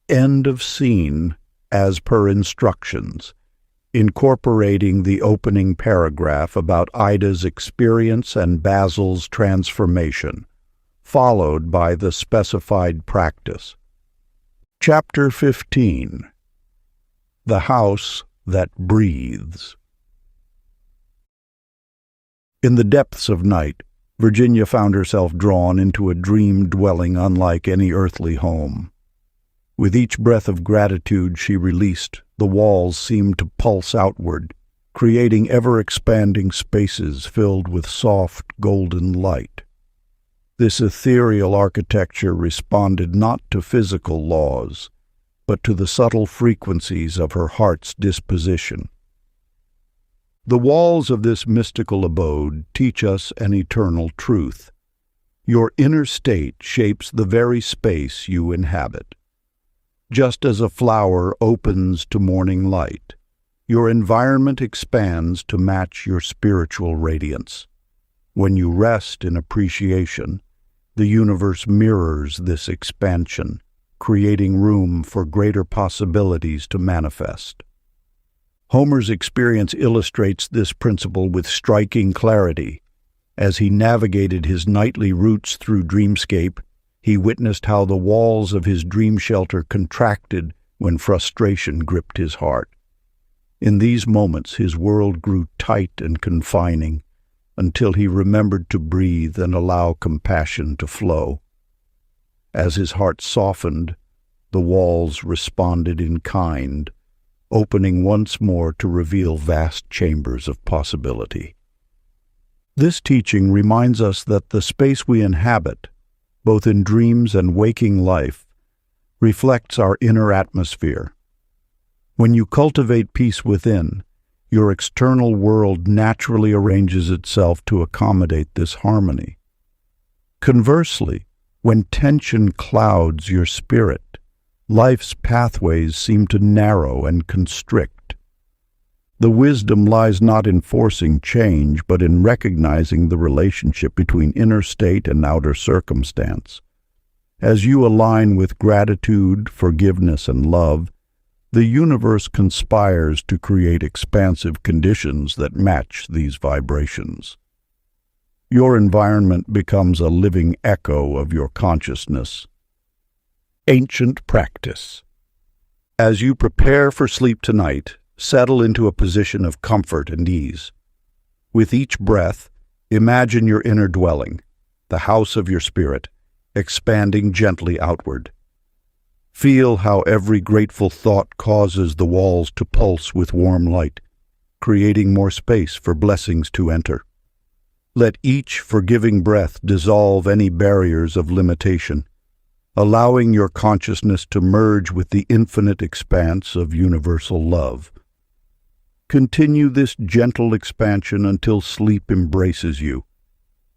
End of scene, as per instructions, incorporating the opening paragraph about Ida's experience and Basil's transformation, followed by the specified practice. Chapter 15. The House That Breathes. In the depths of night, Virginia found herself drawn into a dream dwelling unlike any earthly home. With each breath of gratitude she released, the walls seemed to pulse outward, creating ever-expanding spaces filled with soft, golden light. This ethereal architecture responded not to physical laws, but to the subtle frequencies of her heart's disposition. The walls of this mystical abode teach us an eternal truth. Your inner state shapes the very space you inhabit. Just as a flower opens to morning light, your environment expands to match your spiritual radiance. When you rest in appreciation, the universe mirrors this expansion, creating room for greater possibilities to manifest. Homer's experience illustrates this principle with striking clarity. As he navigated his nightly routes through dreamscape, he witnessed how the walls of his dream shelter contracted when frustration gripped his heart. In these moments, his world grew tight and confining, until he remembered to breathe and allow compassion to flow. As his heart softened, the walls responded in kind, opening once more to reveal vast chambers of possibility. This teaching reminds us that the space we inhabit, both in dreams and waking life, reflects our inner atmosphere. When you cultivate peace within, your external world naturally arranges itself to accommodate this harmony. Conversely, when tension clouds your spirit, life's pathways seem to narrow and constrict. The wisdom lies not in forcing change, but in recognizing the relationship between inner state and outer circumstance. As you align with gratitude, forgiveness, and love, The universe conspires to create expansive conditions that match these vibrations. Your environment becomes a living echo of your consciousness. Ancient practice. As you prepare for sleep tonight, settle into a position of comfort and ease. With each breath, imagine your inner dwelling, the house of your spirit, expanding gently outward. Feel how every grateful thought causes the walls to pulse with warm light, creating more space for blessings to enter. Let each forgiving breath dissolve any barriers of limitation, allowing your consciousness to merge with the infinite expanse of universal love. Continue this gentle expansion until sleep embraces you,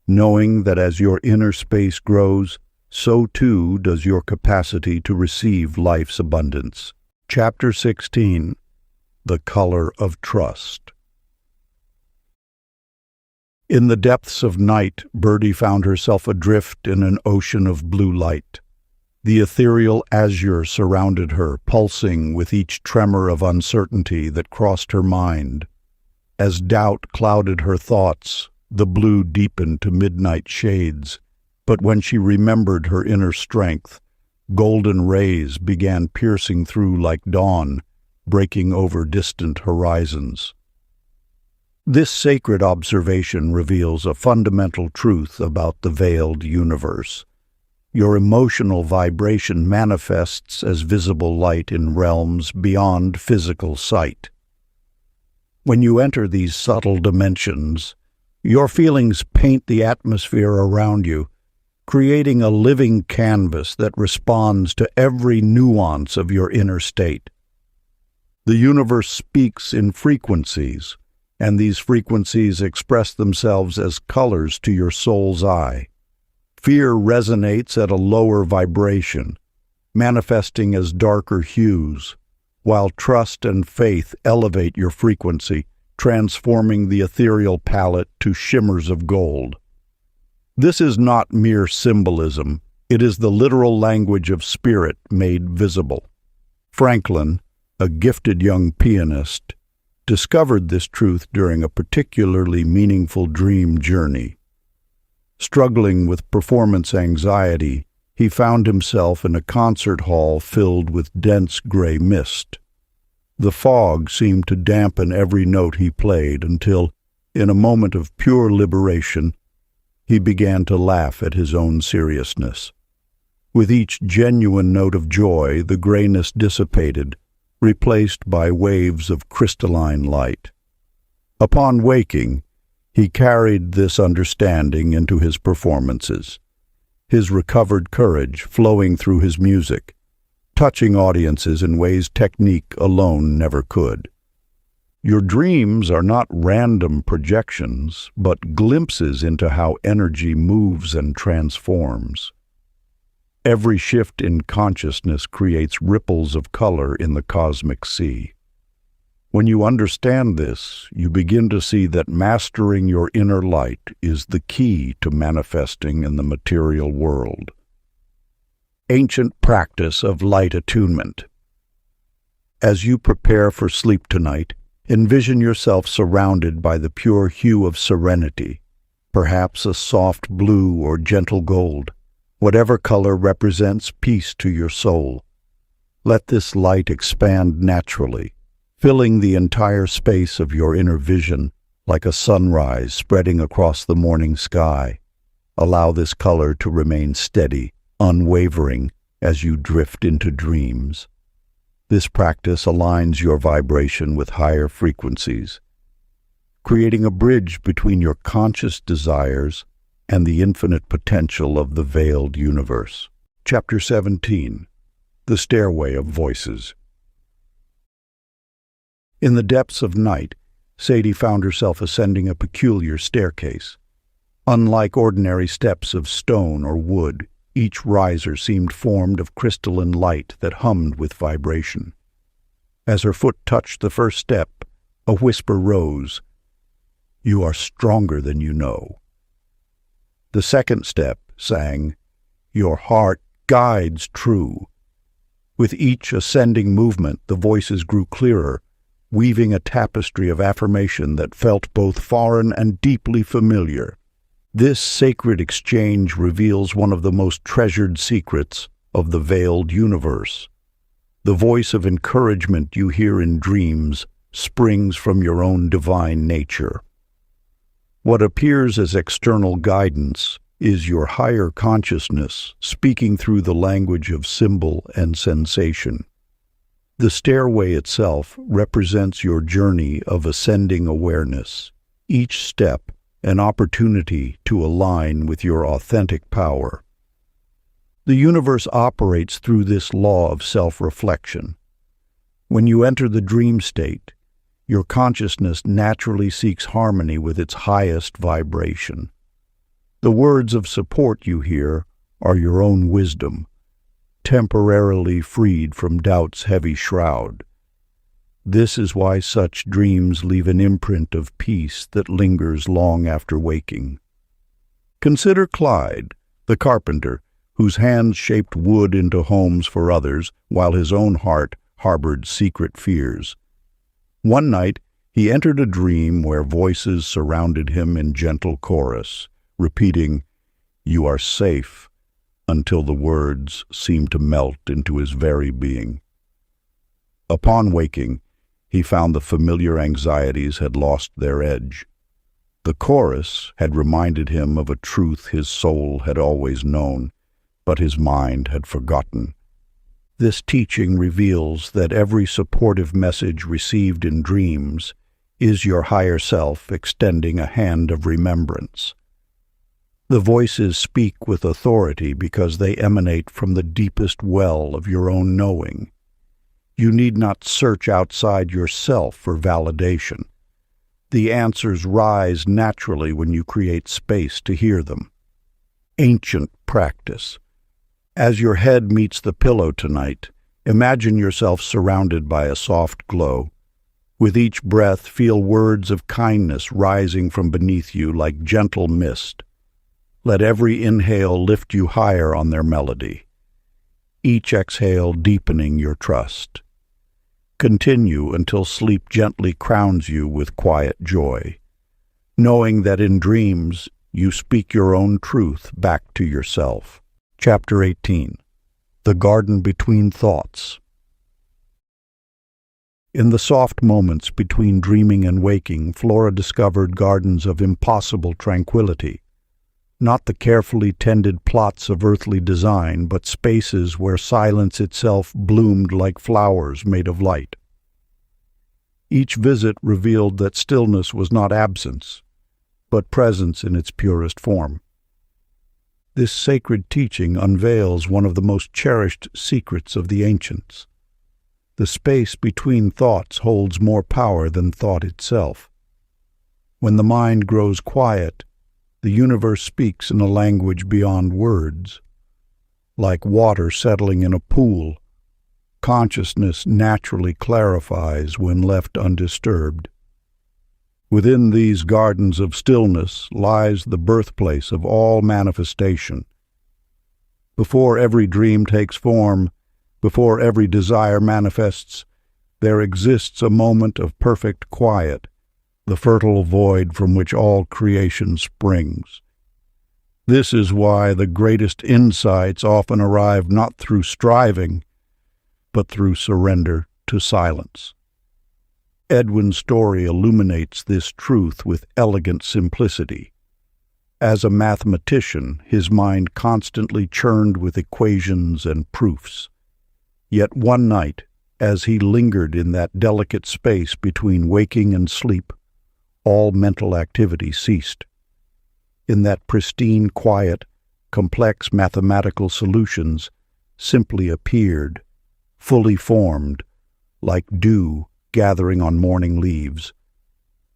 knowing that as your inner space grows, so too does your capacity to receive life's abundance. Chapter 16. The Color of Trust. In the depths of night, Birdie found herself adrift in an ocean of blue light. The ethereal azure surrounded her, pulsing with each tremor of uncertainty that crossed her mind. As doubt clouded her thoughts, the blue deepened to midnight shades, but when she remembered her inner strength, golden rays began piercing through like dawn, breaking over distant horizons. This sacred observation reveals a fundamental truth about the veiled universe. Your emotional vibration manifests as visible light in realms beyond physical sight. When you enter these subtle dimensions, your feelings paint the atmosphere around you, creating a living canvas that responds to every nuance of your inner state. The universe speaks in frequencies, and these frequencies express themselves as colors to your soul's eye. Fear resonates at a lower vibration, manifesting as darker hues, while trust and faith elevate your frequency, transforming the ethereal palette to shimmers of gold. This is not mere symbolism, it is the literal language of spirit made visible. Franklin, a gifted young pianist, discovered this truth during a particularly meaningful dream journey. Struggling with performance anxiety, he found himself in a concert hall filled with dense gray mist. The fog seemed to dampen every note he played until, in a moment of pure liberation, he began to laugh at his own seriousness. With each genuine note of joy, the grayness dissipated, replaced by waves of crystalline light. Upon waking, he carried this understanding into his performances, his recovered courage flowing through his music, touching audiences in ways technique alone never could. Your dreams are not random projections, but glimpses into how energy moves and transforms. Every shift in consciousness creates ripples of color in the cosmic sea. When you understand this, you begin to see that mastering your inner light is the key to manifesting in the material world. Ancient practice of light attunement. As you prepare for sleep tonight, envision yourself surrounded by the pure hue of serenity, perhaps a soft blue or gentle gold. Whatever color represents peace to your soul. Let this light expand naturally, filling the entire space of your inner vision like a sunrise spreading across the morning sky. Allow this color to remain steady, unwavering, as you drift into dreams. This practice aligns your vibration with higher frequencies, creating a bridge between your conscious desires and the infinite potential of the veiled universe. Chapter 17. The Stairway of Voices. In the depths of night, Sadie found herself ascending a peculiar staircase. Unlike ordinary steps of stone or wood, each riser seemed formed of crystalline light that hummed with vibration. As her foot touched the first step, a whisper rose, "You are stronger than you know." The second step sang, "Your heart guides true." With each ascending movement, the voices grew clearer, weaving a tapestry of affirmation that felt both foreign and deeply familiar. This sacred exchange reveals one of the most treasured secrets of the veiled universe. The voice of encouragement you hear in dreams springs from your own divine nature. What appears as external guidance is your higher consciousness speaking through the language of symbol and sensation. The stairway itself represents your journey of ascending awareness, each step an opportunity to align with your authentic power. The universe operates through this law of self-reflection. When you enter the dream state, your consciousness naturally seeks harmony with its highest vibration. The words of support you hear are your own wisdom, temporarily freed from doubt's heavy shroud. This is why such dreams leave an imprint of peace that lingers long after waking. Consider Clyde, the carpenter, whose hands shaped wood into homes for others while his own heart harbored secret fears. One night, he entered a dream where voices surrounded him in gentle chorus, repeating, "You are safe," until the words seemed to melt into his very being. Upon waking, he found the familiar anxieties had lost their edge. The chorus had reminded him of a truth his soul had always known, but his mind had forgotten. This teaching reveals that every supportive message received in dreams is your higher self extending a hand of remembrance. The voices speak with authority because they emanate from the deepest well of your own knowing. You need not search outside yourself for validation. The answers rise naturally when you create space to hear them. Ancient practice. As your head meets the pillow tonight, imagine yourself surrounded by a soft glow. With each breath, feel words of kindness rising from beneath you like gentle mist. Let every inhale lift you higher on their melody, each exhale deepening your trust. Continue until sleep gently crowns you with quiet joy, knowing that in dreams you speak your own truth back to yourself. Chapter 18. The Garden Between Thoughts. In the soft moments between dreaming and waking, Flora discovered gardens of impossible tranquility. Not the carefully tended plots of earthly design, but spaces where silence itself bloomed like flowers made of light. Each visit revealed that stillness was not absence, but presence in its purest form. This sacred teaching unveils one of the most cherished secrets of the ancients. The space between thoughts holds more power than thought itself. When the mind grows quiet, the universe speaks in a language beyond words. Like water settling in a pool, consciousness naturally clarifies when left undisturbed. Within these gardens of stillness lies the birthplace of all manifestation. Before every dream takes form, before every desire manifests, there exists a moment of perfect quiet, the fertile void from which all creation springs. This is why the greatest insights often arrive not through striving, but through surrender to silence. Edwin's story illuminates this truth with elegant simplicity. As a mathematician, his mind constantly churned with equations and proofs. Yet one night, as he lingered in that delicate space between waking and sleep, all mental activity ceased. In that pristine quiet, complex mathematical solutions simply appeared, fully formed, like dew gathering on morning leaves.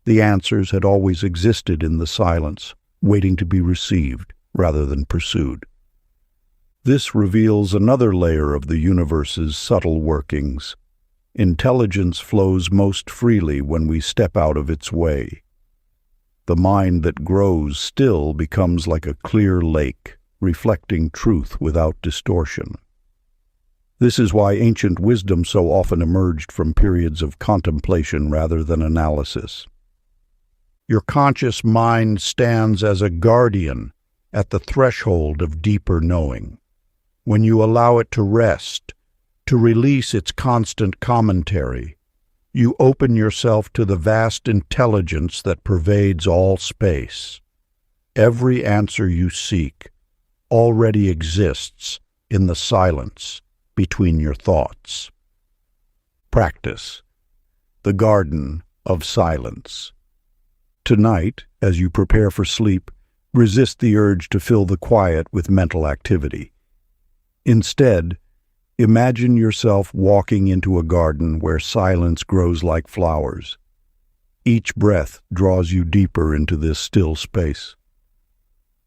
The answers had always existed in the silence, waiting to be received rather than pursued. This reveals another layer of the universe's subtle workings. Intelligence flows most freely when we step out of its way. The mind that grows still becomes like a clear lake, reflecting truth without distortion. This is why ancient wisdom so often emerged from periods of contemplation rather than analysis. Your conscious mind stands as a guardian at the threshold of deeper knowing. When you allow it to rest, to release its constant commentary, you open yourself to the vast intelligence that pervades all space. Every answer you seek already exists in the silence between your thoughts. Practice. The Garden of Silence. Tonight, as you prepare for sleep, resist the urge to fill the quiet with mental activity. Instead, imagine yourself walking into a garden where silence grows like flowers. Each breath draws you deeper into this still space.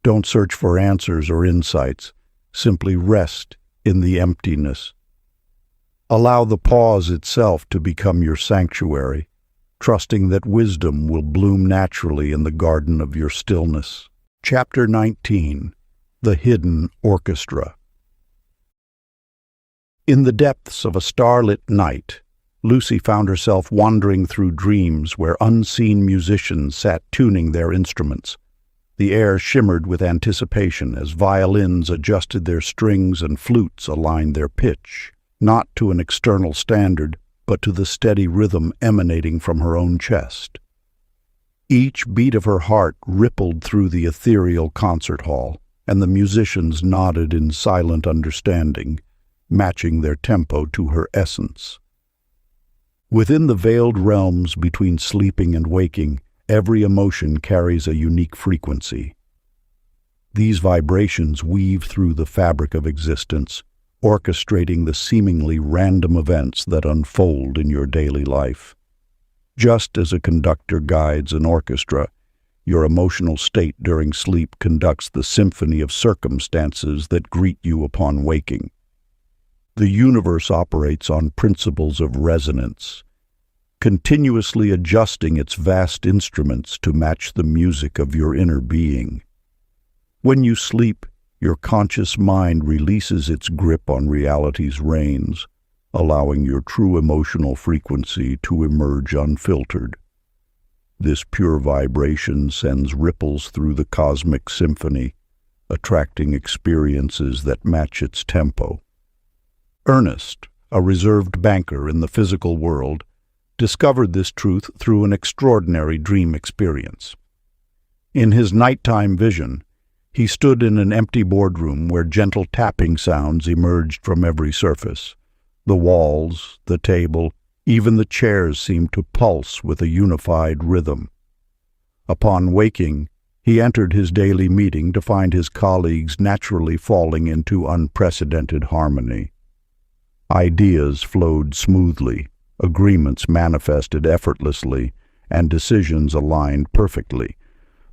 Don't search for answers or insights. Simply rest in the emptiness. Allow the pause itself to become your sanctuary, trusting that wisdom will bloom naturally in the garden of your stillness. Chapter 19. The Hidden Orchestra. In the depths of a starlit night, Lucy found herself wandering through dreams where unseen musicians sat tuning their instruments. The air shimmered with anticipation as violins adjusted their strings and flutes aligned their pitch, not to an external standard, but to the steady rhythm emanating from her own chest. Each beat of her heart rippled through the ethereal concert hall, and the musicians nodded in silent understanding, matching their tempo to her essence. Within the veiled realms between sleeping and waking, every emotion carries a unique frequency. These vibrations weave through the fabric of existence, orchestrating the seemingly random events that unfold in your daily life. Just as a conductor guides an orchestra, your emotional state during sleep conducts the symphony of circumstances that greet you upon waking. The universe operates on principles of resonance, continuously adjusting its vast instruments to match the music of your inner being. When you sleep, your conscious mind releases its grip on reality's reins, allowing your true emotional frequency to emerge unfiltered. This pure vibration sends ripples through the cosmic symphony, attracting experiences that match its tempo. Ernest, a reserved banker in the physical world, discovered this truth through an extraordinary dream experience. In his nighttime vision, he stood in an empty boardroom where gentle tapping sounds emerged from every surface. The walls, the table, even the chairs seemed to pulse with a unified rhythm. Upon waking, he entered his daily meeting to find his colleagues naturally falling into unprecedented harmony. Ideas flowed smoothly, agreements manifested effortlessly, and decisions aligned perfectly.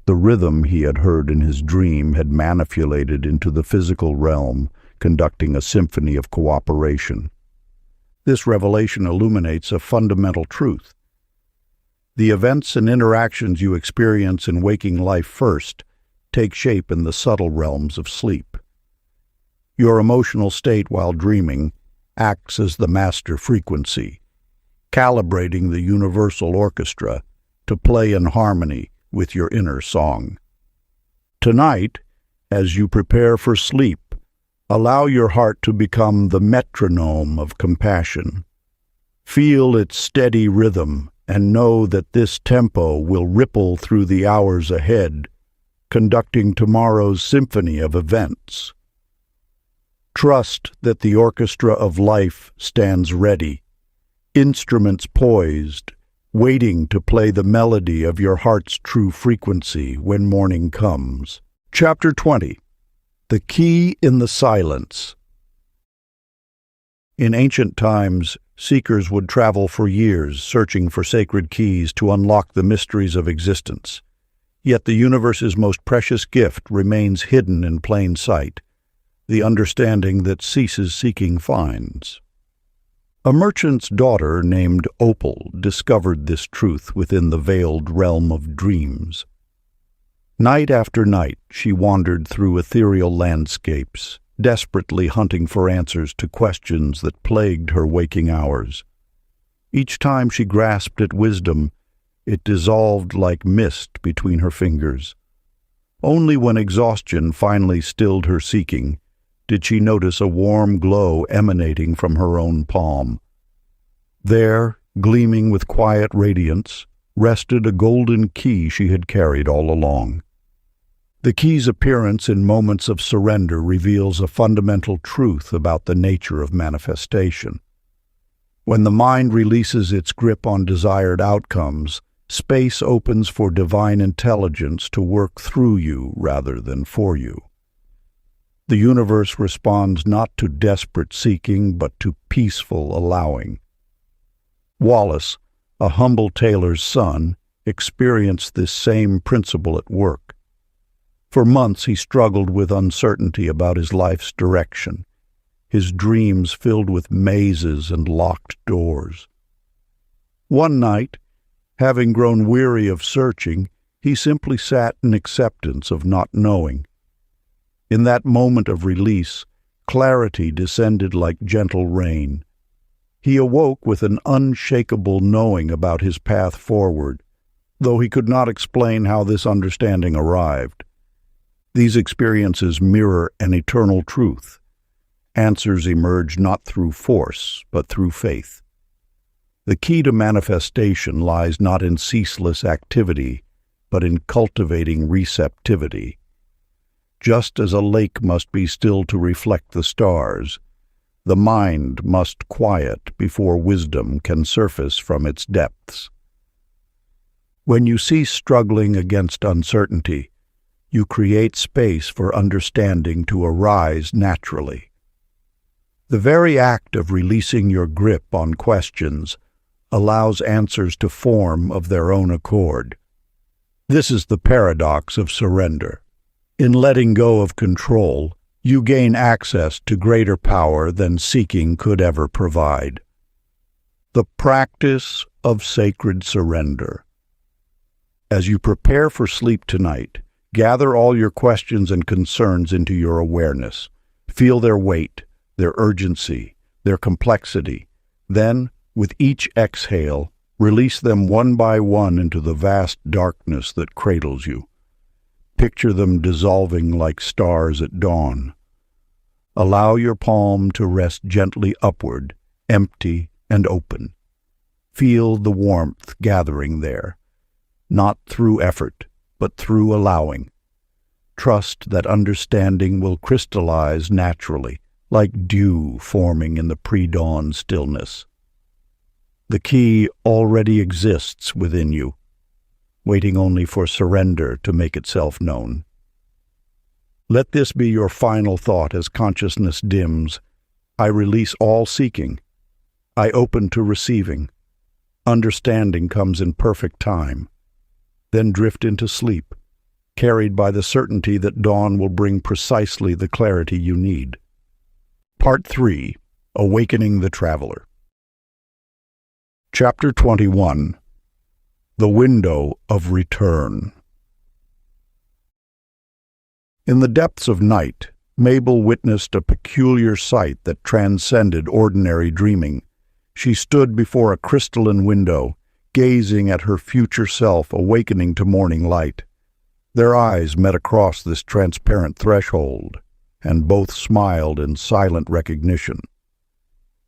The rhythm he had heard in his dream had manipulated into the physical realm, conducting a symphony of cooperation. This revelation illuminates a fundamental truth. The events and interactions you experience in waking life first take shape in the subtle realms of sleep. Your emotional state while dreaming acts as the master frequency, calibrating the universal orchestra to play in harmony with your inner song. Tonight, as you prepare for sleep, allow your heart to become the metronome of compassion. Feel its steady rhythm and know that this tempo will ripple through the hours ahead, conducting tomorrow's symphony of events. Trust that the orchestra of life stands ready, instruments poised, waiting to play the melody of your heart's true frequency when morning comes. Chapter 20. The Key in the Silence. In ancient times, seekers would travel for years searching for sacred keys to unlock the mysteries of existence. Yet the universe's most precious gift remains hidden in plain sight, the understanding that ceases seeking finds. A merchant's daughter named Opal discovered this truth within the veiled realm of dreams. Night after night, she wandered through ethereal landscapes, desperately hunting for answers to questions that plagued her waking hours. Each time she grasped at wisdom, it dissolved like mist between her fingers. Only when exhaustion finally stilled her seeking did she notice a warm glow emanating from her own palm. There, gleaming with quiet radiance, rested a golden key she had carried all along. The key's appearance in moments of surrender reveals a fundamental truth about the nature of manifestation. When the mind releases its grip on desired outcomes, space opens for divine intelligence to work through you rather than for you. The universe responds not to desperate seeking, but to peaceful allowing. Wallace, a humble tailor's son, experienced this same principle at work. For months he struggled with uncertainty about his life's direction, his dreams filled with mazes and locked doors. One night, having grown weary of searching, he simply sat in acceptance of not knowing. In that moment of release, clarity descended like gentle rain. He awoke with an unshakable knowing about his path forward, though he could not explain how this understanding arrived. These experiences mirror an eternal truth. Answers emerge not through force, but through faith. The key to manifestation lies not in ceaseless activity, but in cultivating receptivity. Just as a lake must be still to reflect the stars, the mind must quiet before wisdom can surface from its depths. When you cease struggling against uncertainty, you create space for understanding to arise naturally. The very act of releasing your grip on questions allows answers to form of their own accord. This is the paradox of surrender. In letting go of control, you gain access to greater power than seeking could ever provide. The practice of sacred surrender. As you prepare for sleep tonight, gather all your questions and concerns into your awareness. Feel their weight, their urgency, their complexity. Then, with each exhale, release them one by one into the vast darkness that cradles you. Picture them dissolving like stars at dawn. Allow your palm to rest gently upward, empty and open. Feel the warmth gathering there, not through effort, but through allowing. Trust that understanding will crystallize naturally, like dew forming in the pre-dawn stillness. The key already exists within you, waiting only for surrender to make itself known. Let this be your final thought as consciousness dims. I release all seeking. I open to receiving. Understanding comes in perfect time. Then drift into sleep, carried by the certainty that dawn will bring precisely the clarity you need. Part 3. Awakening the Traveler. Chapter 21. The Window of Return. In the depths of night, Mabel witnessed a peculiar sight that transcended ordinary dreaming. She stood before a crystalline window, gazing at her future self awakening to morning light. Their eyes met across this transparent threshold, and both smiled in silent recognition.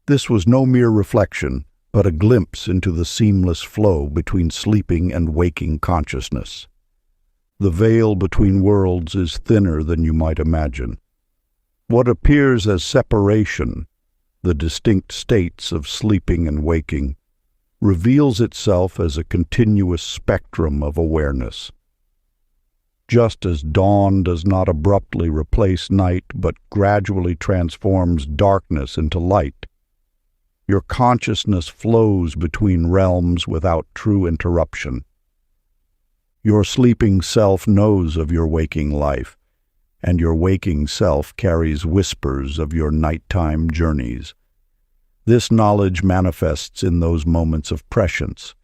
This was no mere reflection, but a glimpse into the seamless flow between sleeping and waking consciousness. The veil between worlds is thinner than you might imagine. What appears as separation, the distinct states of sleeping and waking, reveals itself as a continuous spectrum of awareness. Just as dawn does not abruptly replace night but gradually transforms darkness into light, your consciousness flows between realms without true interruption. Your sleeping self knows of your waking life, and your waking self carries whispers of your nighttime journeys. This knowledge manifests in those moments of prescience,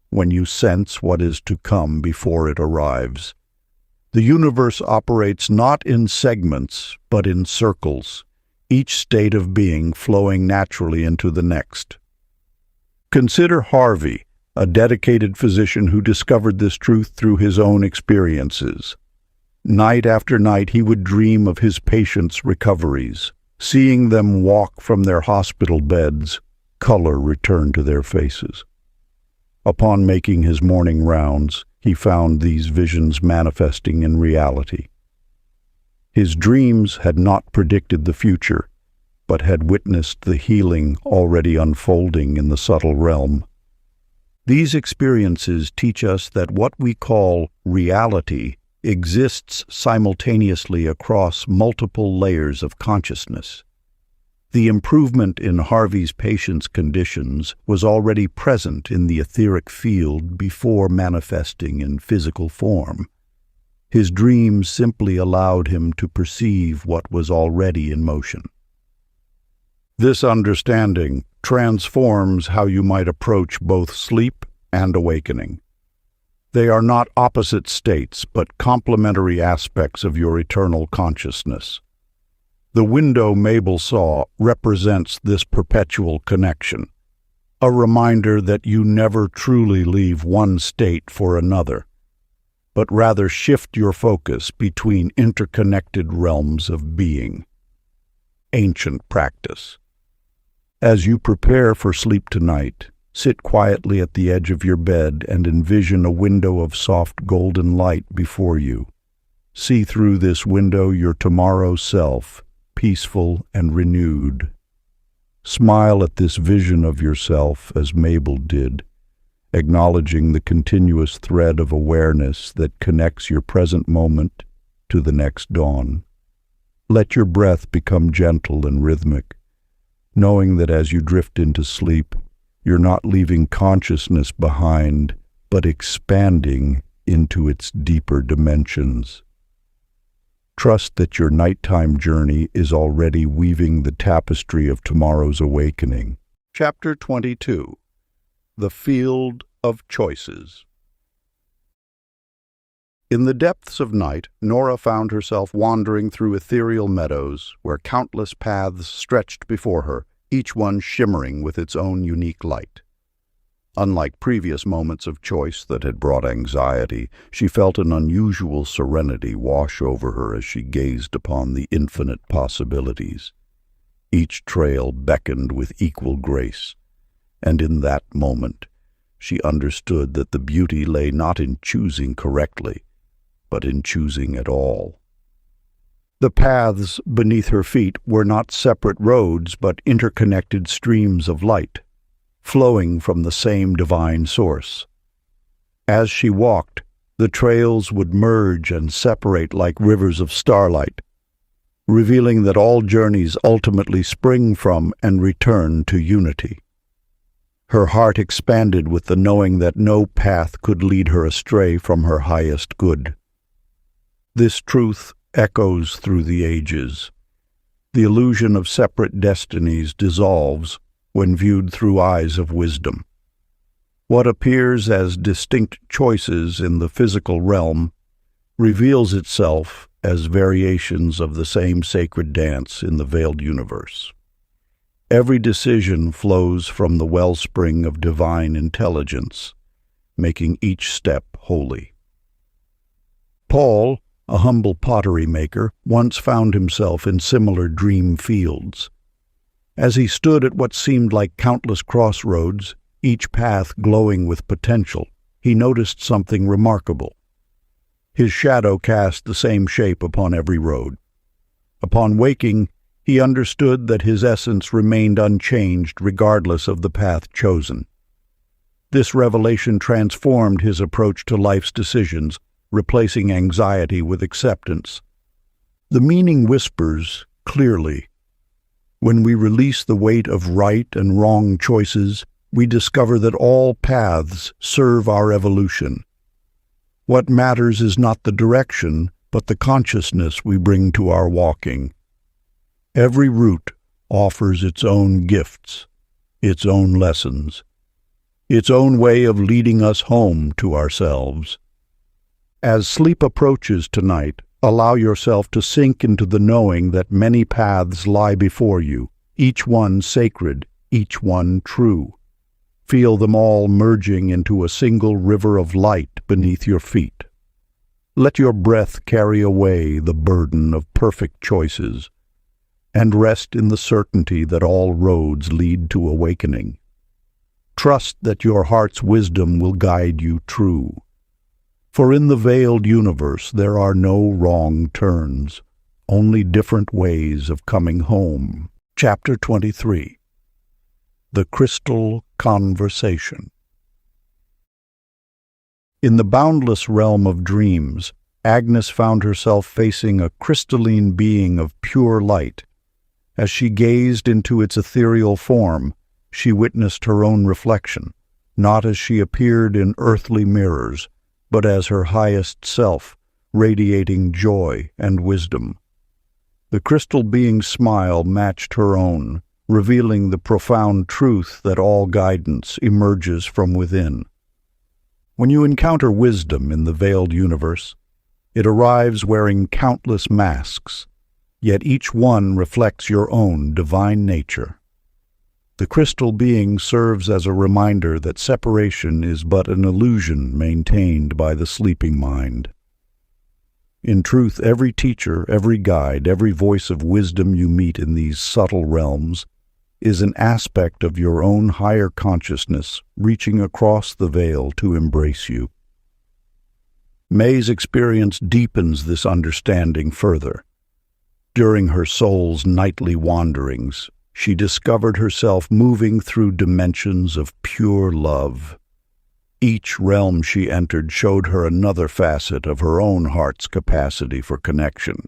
when you sense what is to come before it arrives. The universe operates not in segments, but in circles, each state of being flowing naturally into the next. Consider Harvey, a dedicated physician who discovered this truth through his own experiences. Night after night he would dream of his patients' recoveries. Seeing them walk from their hospital beds, color returned to their faces. Upon making his morning rounds, he found these visions manifesting in reality. His dreams had not predicted the future, but had witnessed the healing already unfolding in the subtle realm. These experiences teach us that what we call reality exists simultaneously across multiple layers of consciousness. The improvement in Harvey's patient's conditions was already present in the etheric field before manifesting in physical form. His dreams simply allowed him to perceive what was already in motion. This understanding transforms how you might approach both sleep and awakening. They are not opposite states, but complementary aspects of your eternal consciousness. The window Mabel saw represents this perpetual connection, a reminder that you never truly leave one state for another, but rather shift your focus between interconnected realms of being. Ancient practice. As you prepare for sleep tonight, sit quietly at the edge of your bed and envision a window of soft golden light before you. See through this window your tomorrow self, peaceful and renewed. Smile at this vision of yourself as Mabel did, acknowledging the continuous thread of awareness that connects your present moment to the next dawn. Let your breath become gentle and rhythmic, knowing that as you drift into sleep, you're not leaving consciousness behind, but expanding into its deeper dimensions. Trust that your nighttime journey is already weaving the tapestry of tomorrow's awakening. Chapter 22. The Field of Choices. In the depths of night, Nora found herself wandering through ethereal meadows where countless paths stretched before her, each one shimmering with its own unique light. Unlike previous moments of choice that had brought anxiety, she felt an unusual serenity wash over her as she gazed upon the infinite possibilities. Each trail beckoned with equal grace, and in that moment, she understood that the beauty lay not in choosing correctly, but in choosing at all. The paths beneath her feet were not separate roads, but interconnected streams of light, flowing from the same divine source. As she walked, the trails would merge and separate like rivers of starlight, revealing that all journeys ultimately spring from and return to unity. Her heart expanded with the knowing that no path could lead her astray from her highest good. This truth echoes through the ages. The illusion of separate destinies dissolves when viewed through eyes of wisdom. What appears as distinct choices in the physical realm reveals itself as variations of the same sacred dance in the veiled universe. Every decision flows from the wellspring of divine intelligence, making each step holy. Paul, a humble pottery maker, once found himself in similar dream fields. As he stood at what seemed like countless crossroads, each path glowing with potential, he noticed something remarkable. His shadow cast the same shape upon every road. Upon waking, he understood that his essence remained unchanged regardless of the path chosen. This revelation transformed his approach to life's decisions, replacing anxiety with acceptance. The meaning whispers clearly. When we release the weight of right and wrong choices, we discover that all paths serve our evolution. What matters is not the direction, but the consciousness we bring to our walking. Every route offers its own gifts, its own lessons, its own way of leading us home to ourselves. As sleep approaches tonight, allow yourself to sink into the knowing that many paths lie before you, each one sacred, each one true. Feel them all merging into a single river of light beneath your feet. Let your breath carry away the burden of perfect choices, and rest in the certainty that all roads lead to awakening. Trust that your heart's wisdom will guide you true. For in the veiled universe there are no wrong turns, only different ways of coming home. Chapter 23. The Crystal Conversation. In the boundless realm of dreams, Agnes found herself facing a crystalline being of pure light. As she gazed into its ethereal form, she witnessed her own reflection, not as she appeared in earthly mirrors, but as her highest self, radiating joy and wisdom. The crystal being's smile matched her own, revealing the profound truth that all guidance emerges from within. When you encounter wisdom in the veiled universe, it arrives wearing countless masks, yet each one reflects your own divine nature. The crystal being serves as a reminder that separation is but an illusion maintained by the sleeping mind. In truth, every teacher, every guide, every voice of wisdom you meet in these subtle realms is an aspect of your own higher consciousness reaching across the veil to embrace you. May's experience deepens this understanding further. During her soul's nightly wanderings, she discovered herself moving through dimensions of pure love. Each realm she entered showed her another facet of her own heart's capacity for connection.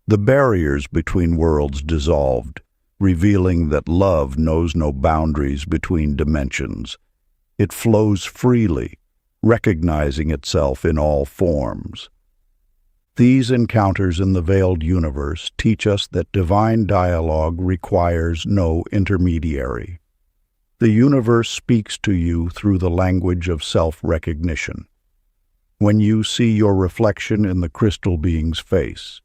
The barriers between worlds dissolved, revealing that love knows no boundaries between dimensions. It flows freely, recognizing itself in all forms. These encounters in the veiled universe teach us that divine dialogue requires no intermediary. The universe speaks to you through the language of self-recognition. When you see your reflection in the crystal being's face,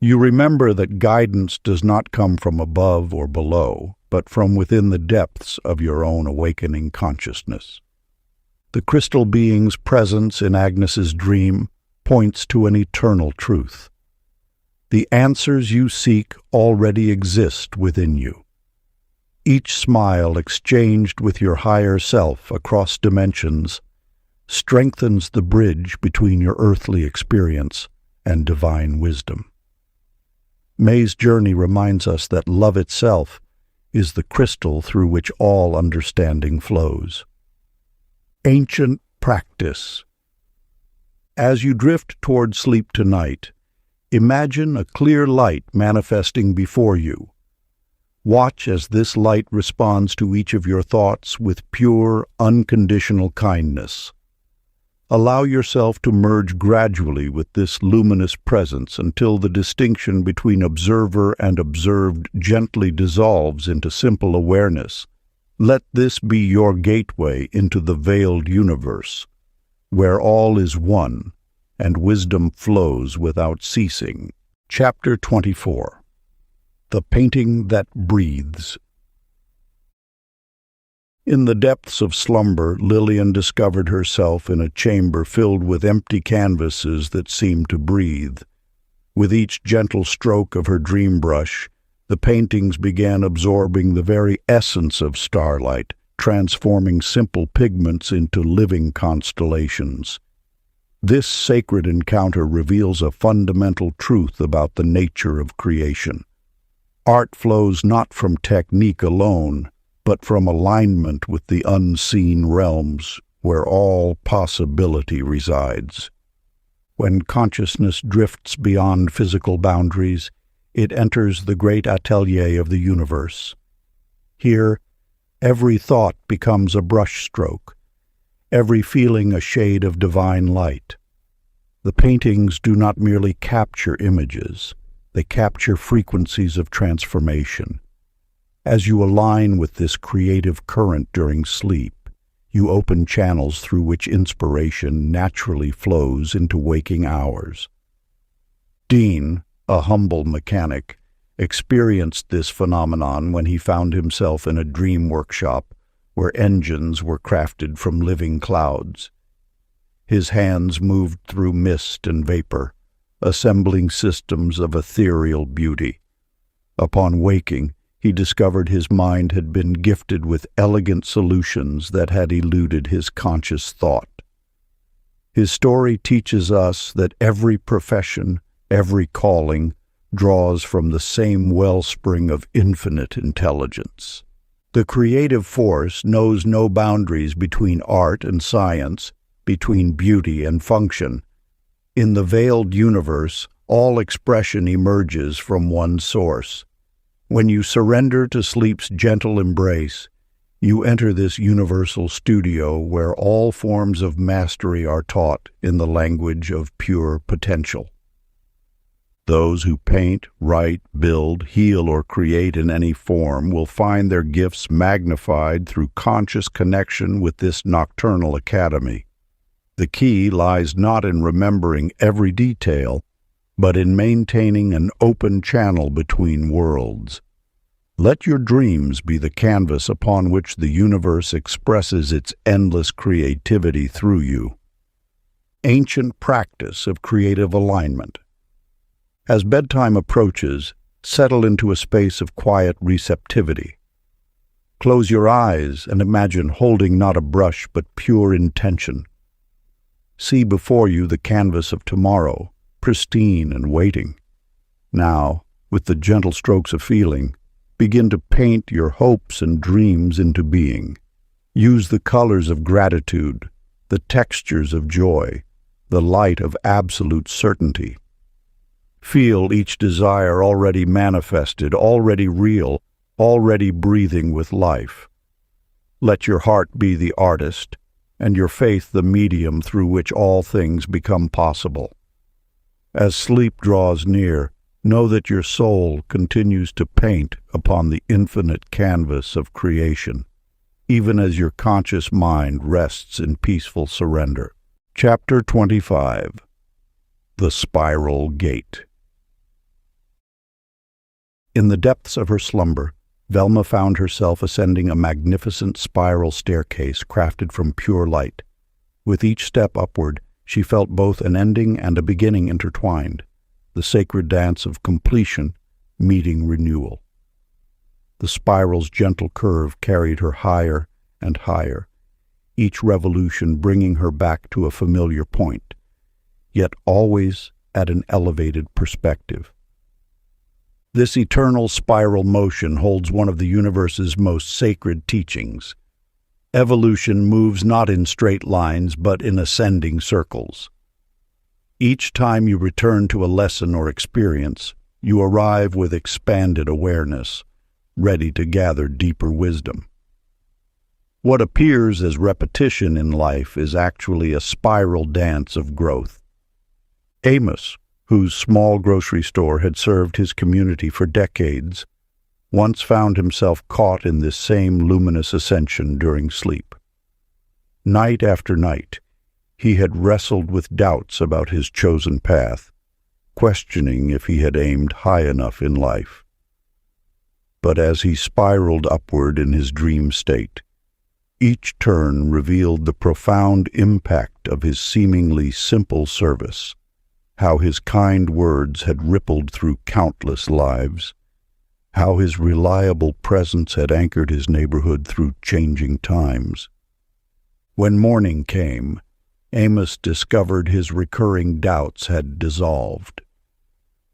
you remember that guidance does not come from above or below, but from within the depths of your own awakening consciousness. The crystal being's presence in Agnes's dream points to an eternal truth. The answers you seek already exist within you. Each smile exchanged with your higher self across dimensions strengthens the bridge between your earthly experience and divine wisdom. May's journey reminds us that love itself is the crystal through which all understanding flows. Ancient practice. As you drift toward sleep tonight, imagine a clear light manifesting before you. Watch as this light responds to each of your thoughts with pure, unconditional kindness. Allow yourself to merge gradually with this luminous presence until the distinction between observer and observed gently dissolves into simple awareness. Let this be your gateway into the veiled universe, where all is one and wisdom flows without ceasing. Chapter 24. The Painting That Breathes. In the depths of slumber, Lillian discovered herself in a chamber filled with empty canvases that seemed to breathe. With each gentle stroke of her dream brush, the paintings began absorbing the very essence of starlight, transforming simple pigments into living constellations. This sacred encounter reveals a fundamental truth about the nature of creation. Art flows not from technique alone, but from alignment with the unseen realms where all possibility resides. When consciousness drifts beyond physical boundaries, it enters the great atelier of the universe. Here, every thought becomes a brushstroke, every feeling a shade of divine light. The paintings do not merely capture images, they capture frequencies of transformation. As you align with this creative current during sleep, you open channels through which inspiration naturally flows into waking hours. Dean, a humble mechanic, experienced this phenomenon when he found himself in a dream workshop where engines were crafted from living clouds. His hands moved through mist and vapor, assembling systems of ethereal beauty. Upon waking, he discovered his mind had been gifted with elegant solutions that had eluded his conscious thought. His story teaches us that every profession, every calling, draws from the same wellspring of infinite intelligence. The creative force knows no boundaries between art and science, between beauty and function. In the veiled universe, all expression emerges from one source. When you surrender to sleep's gentle embrace, you enter this universal studio where all forms of mastery are taught in the language of pure potential. Those who paint, write, build, heal, or create in any form will find their gifts magnified through conscious connection with this nocturnal academy. The key lies not in remembering every detail, but in maintaining an open channel between worlds. Let your dreams be the canvas upon which the universe expresses its endless creativity through you. Ancient practice of creative alignment. As bedtime approaches, settle into a space of quiet receptivity. Close your eyes and imagine holding not a brush but pure intention. See before you the canvas of tomorrow, pristine and waiting. Now, with the gentle strokes of feeling, begin to paint your hopes and dreams into being. Use the colors of gratitude, the textures of joy, the light of absolute certainty. Feel each desire already manifested, already real, already breathing with life. Let your heart be the artist, and your faith the medium through which all things become possible. As sleep draws near, know that your soul continues to paint upon the infinite canvas of creation, even as your conscious mind rests in peaceful surrender. Chapter 25. The Spiral Gate. In the depths of her slumber, Velma found herself ascending a magnificent spiral staircase crafted from pure light. With each step upward, she felt both an ending and a beginning intertwined, the sacred dance of completion meeting renewal. The spiral's gentle curve carried her higher and higher, each revolution bringing her back to a familiar point, yet always at an elevated perspective. This eternal spiral motion holds one of the universe's most sacred teachings. Evolution moves not in straight lines, but in ascending circles. Each time you return to a lesson or experience, you arrive with expanded awareness, ready to gather deeper wisdom. What appears as repetition in life is actually a spiral dance of growth. Amos, whose small grocery store had served his community for decades, once found himself caught in this same luminous ascension during sleep. Night after night, he had wrestled with doubts about his chosen path, questioning if he had aimed high enough in life. But as he spiraled upward in his dream state, each turn revealed the profound impact of his seemingly simple service, how his kind words had rippled through countless lives, how his reliable presence had anchored his neighborhood through changing times. When morning came, Amos discovered his recurring doubts had dissolved.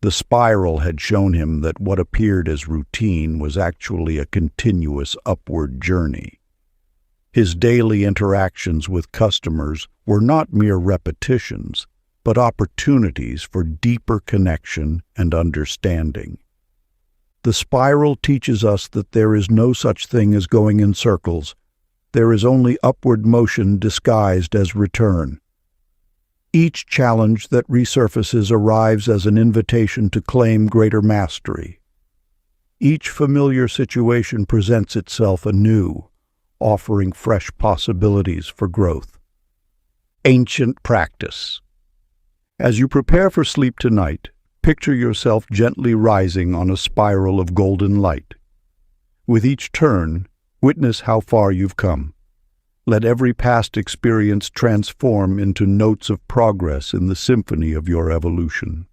The spiral had shown him that what appeared as routine was actually a continuous upward journey. His daily interactions with customers were not mere repetitions, but opportunities for deeper connection and understanding. The spiral teaches us that there is no such thing as going in circles. There is only upward motion disguised as return. Each challenge that resurfaces arrives as an invitation to claim greater mastery. Each familiar situation presents itself anew, offering fresh possibilities for growth. Ancient practice. As you prepare for sleep tonight, picture yourself gently rising on a spiral of golden light. With each turn, witness how far you've come. Let every past experience transform into notes of progress in the symphony of your evolution.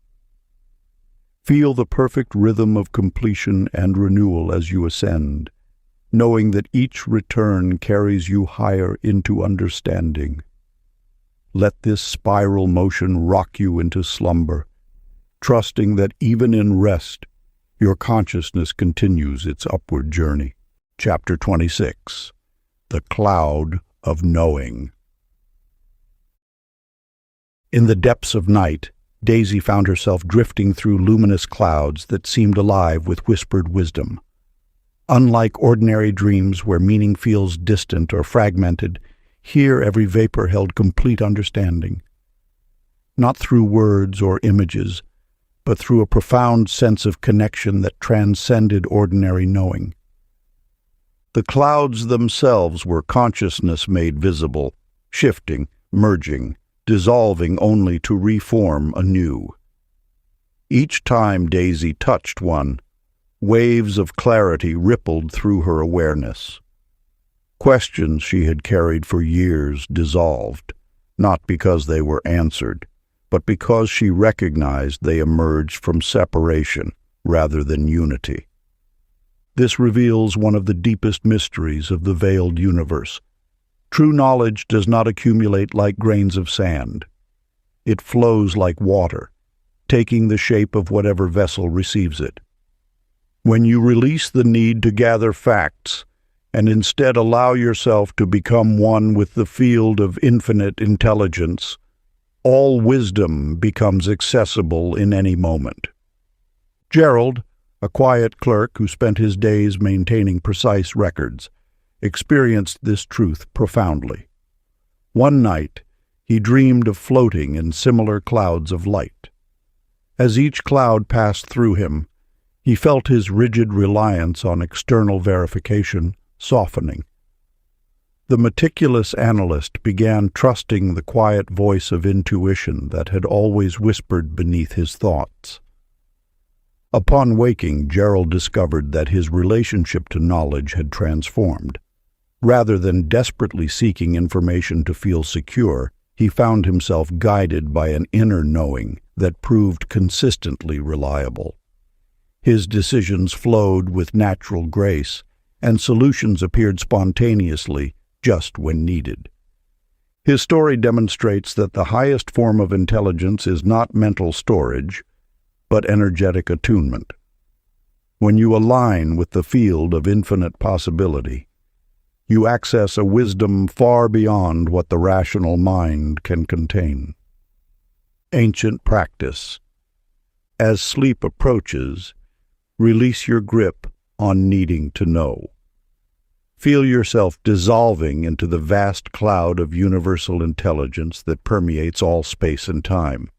Feel the perfect rhythm of completion and renewal as you ascend, knowing that each return carries you higher into understanding. Let this spiral motion rock you into slumber, trusting that even in rest, your consciousness continues its upward journey. Chapter 26. The Cloud of Knowing. In the depths of night, Daisy found herself drifting through luminous clouds that seemed alive with whispered wisdom. Unlike ordinary dreams where meaning feels distant or fragmented, here every vapor held complete understanding. Not through words or images, but through a profound sense of connection that transcended ordinary knowing. The clouds themselves were consciousness made visible, shifting, merging, dissolving only to reform anew. Each time Daisy touched one, waves of clarity rippled through her awareness. Questions she had carried for years dissolved, not because they were answered, but because she recognized they emerged from separation rather than unity. This reveals one of the deepest mysteries of the veiled universe. True knowledge does not accumulate like grains of sand. It flows like water, taking the shape of whatever vessel receives it. When you release the need to gather facts, and instead allow yourself to become one with the field of infinite intelligence, all wisdom becomes accessible in any moment. Gerald, a quiet clerk who spent his days maintaining precise records, experienced this truth profoundly. One night, he dreamed of floating in similar clouds of light. As each cloud passed through him, he felt his rigid reliance on external verification softening. The meticulous analyst began trusting the quiet voice of intuition that had always whispered beneath his thoughts. Upon waking, Gerald discovered that his relationship to knowledge had transformed. Rather than desperately seeking information to feel secure, he found himself guided by an inner knowing that proved consistently reliable. His decisions flowed with natural grace, and solutions appeared spontaneously just when needed. His story demonstrates that the highest form of intelligence is not mental storage, but energetic attunement. When you align with the field of infinite possibility, you access a wisdom far beyond what the rational mind can contain. Ancient practice. As sleep approaches, release your grip on needing to know. Feel yourself dissolving into the vast cloud of universal intelligence that permeates all space and time.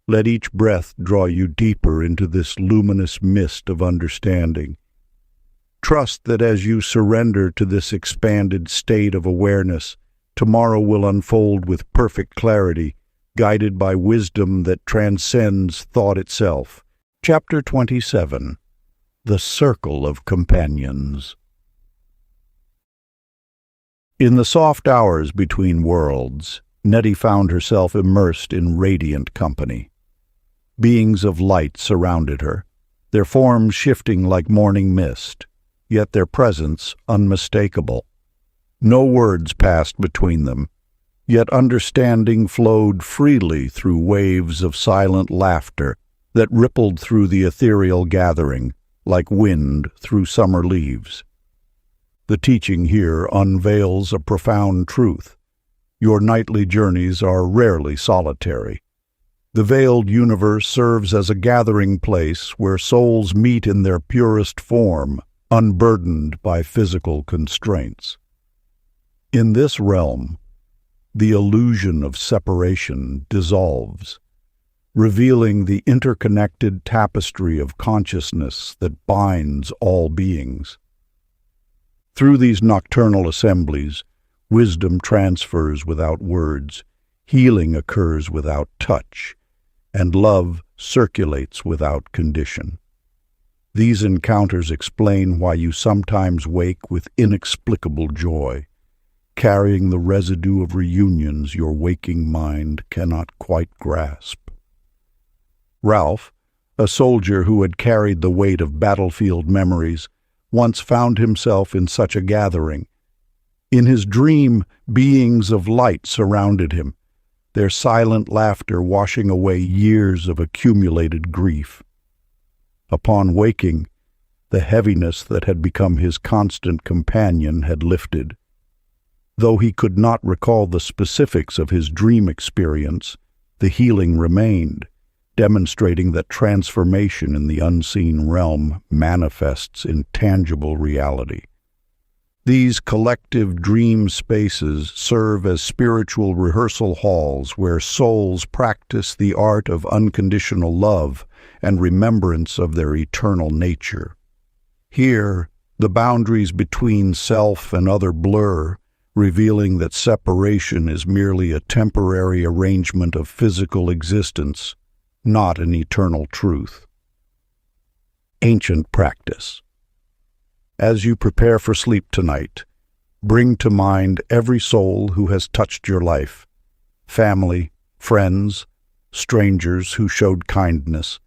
Let each breath draw you deeper into this luminous mist of understanding. Trust that as you surrender to this expanded state of awareness, tomorrow will unfold with perfect clarity, guided by wisdom that transcends thought itself. Chapter 27. The Circle of Companions. In the soft hours between worlds, Nettie found herself immersed in radiant company. Beings of light surrounded her, their forms shifting like morning mist, yet their presence unmistakable. No words passed between them, yet understanding flowed freely through waves of silent laughter that rippled through the ethereal gathering, like wind through summer leaves. The teaching here unveils a profound truth. Your nightly journeys are rarely solitary. The veiled universe serves as a gathering place where souls meet in their purest form, unburdened by physical constraints. In this realm, the illusion of separation dissolves, revealing the interconnected tapestry of consciousness that binds all beings. Through these nocturnal assemblies, wisdom transfers without words, healing occurs without touch, and love circulates without condition. These encounters explain why you sometimes wake with inexplicable joy, carrying the residue of reunions your waking mind cannot quite grasp. Ralph, a soldier who had carried the weight of battlefield memories, once found himself in such a gathering. In his dream, beings of light surrounded him, their silent laughter washing away years of accumulated grief. Upon waking, the heaviness that had become his constant companion had lifted. Though he could not recall the specifics of his dream experience, the healing remained, demonstrating that transformation in the unseen realm manifests in tangible reality. These collective dream spaces serve as spiritual rehearsal halls where souls practice the art of unconditional love and remembrance of their eternal nature. Here, the boundaries between self and other blur, revealing that separation is merely a temporary arrangement of physical existence, not an eternal truth. Ancient practice. As you prepare for sleep tonight, bring to mind every soul who has touched your life, family, friends, strangers who showed kindness,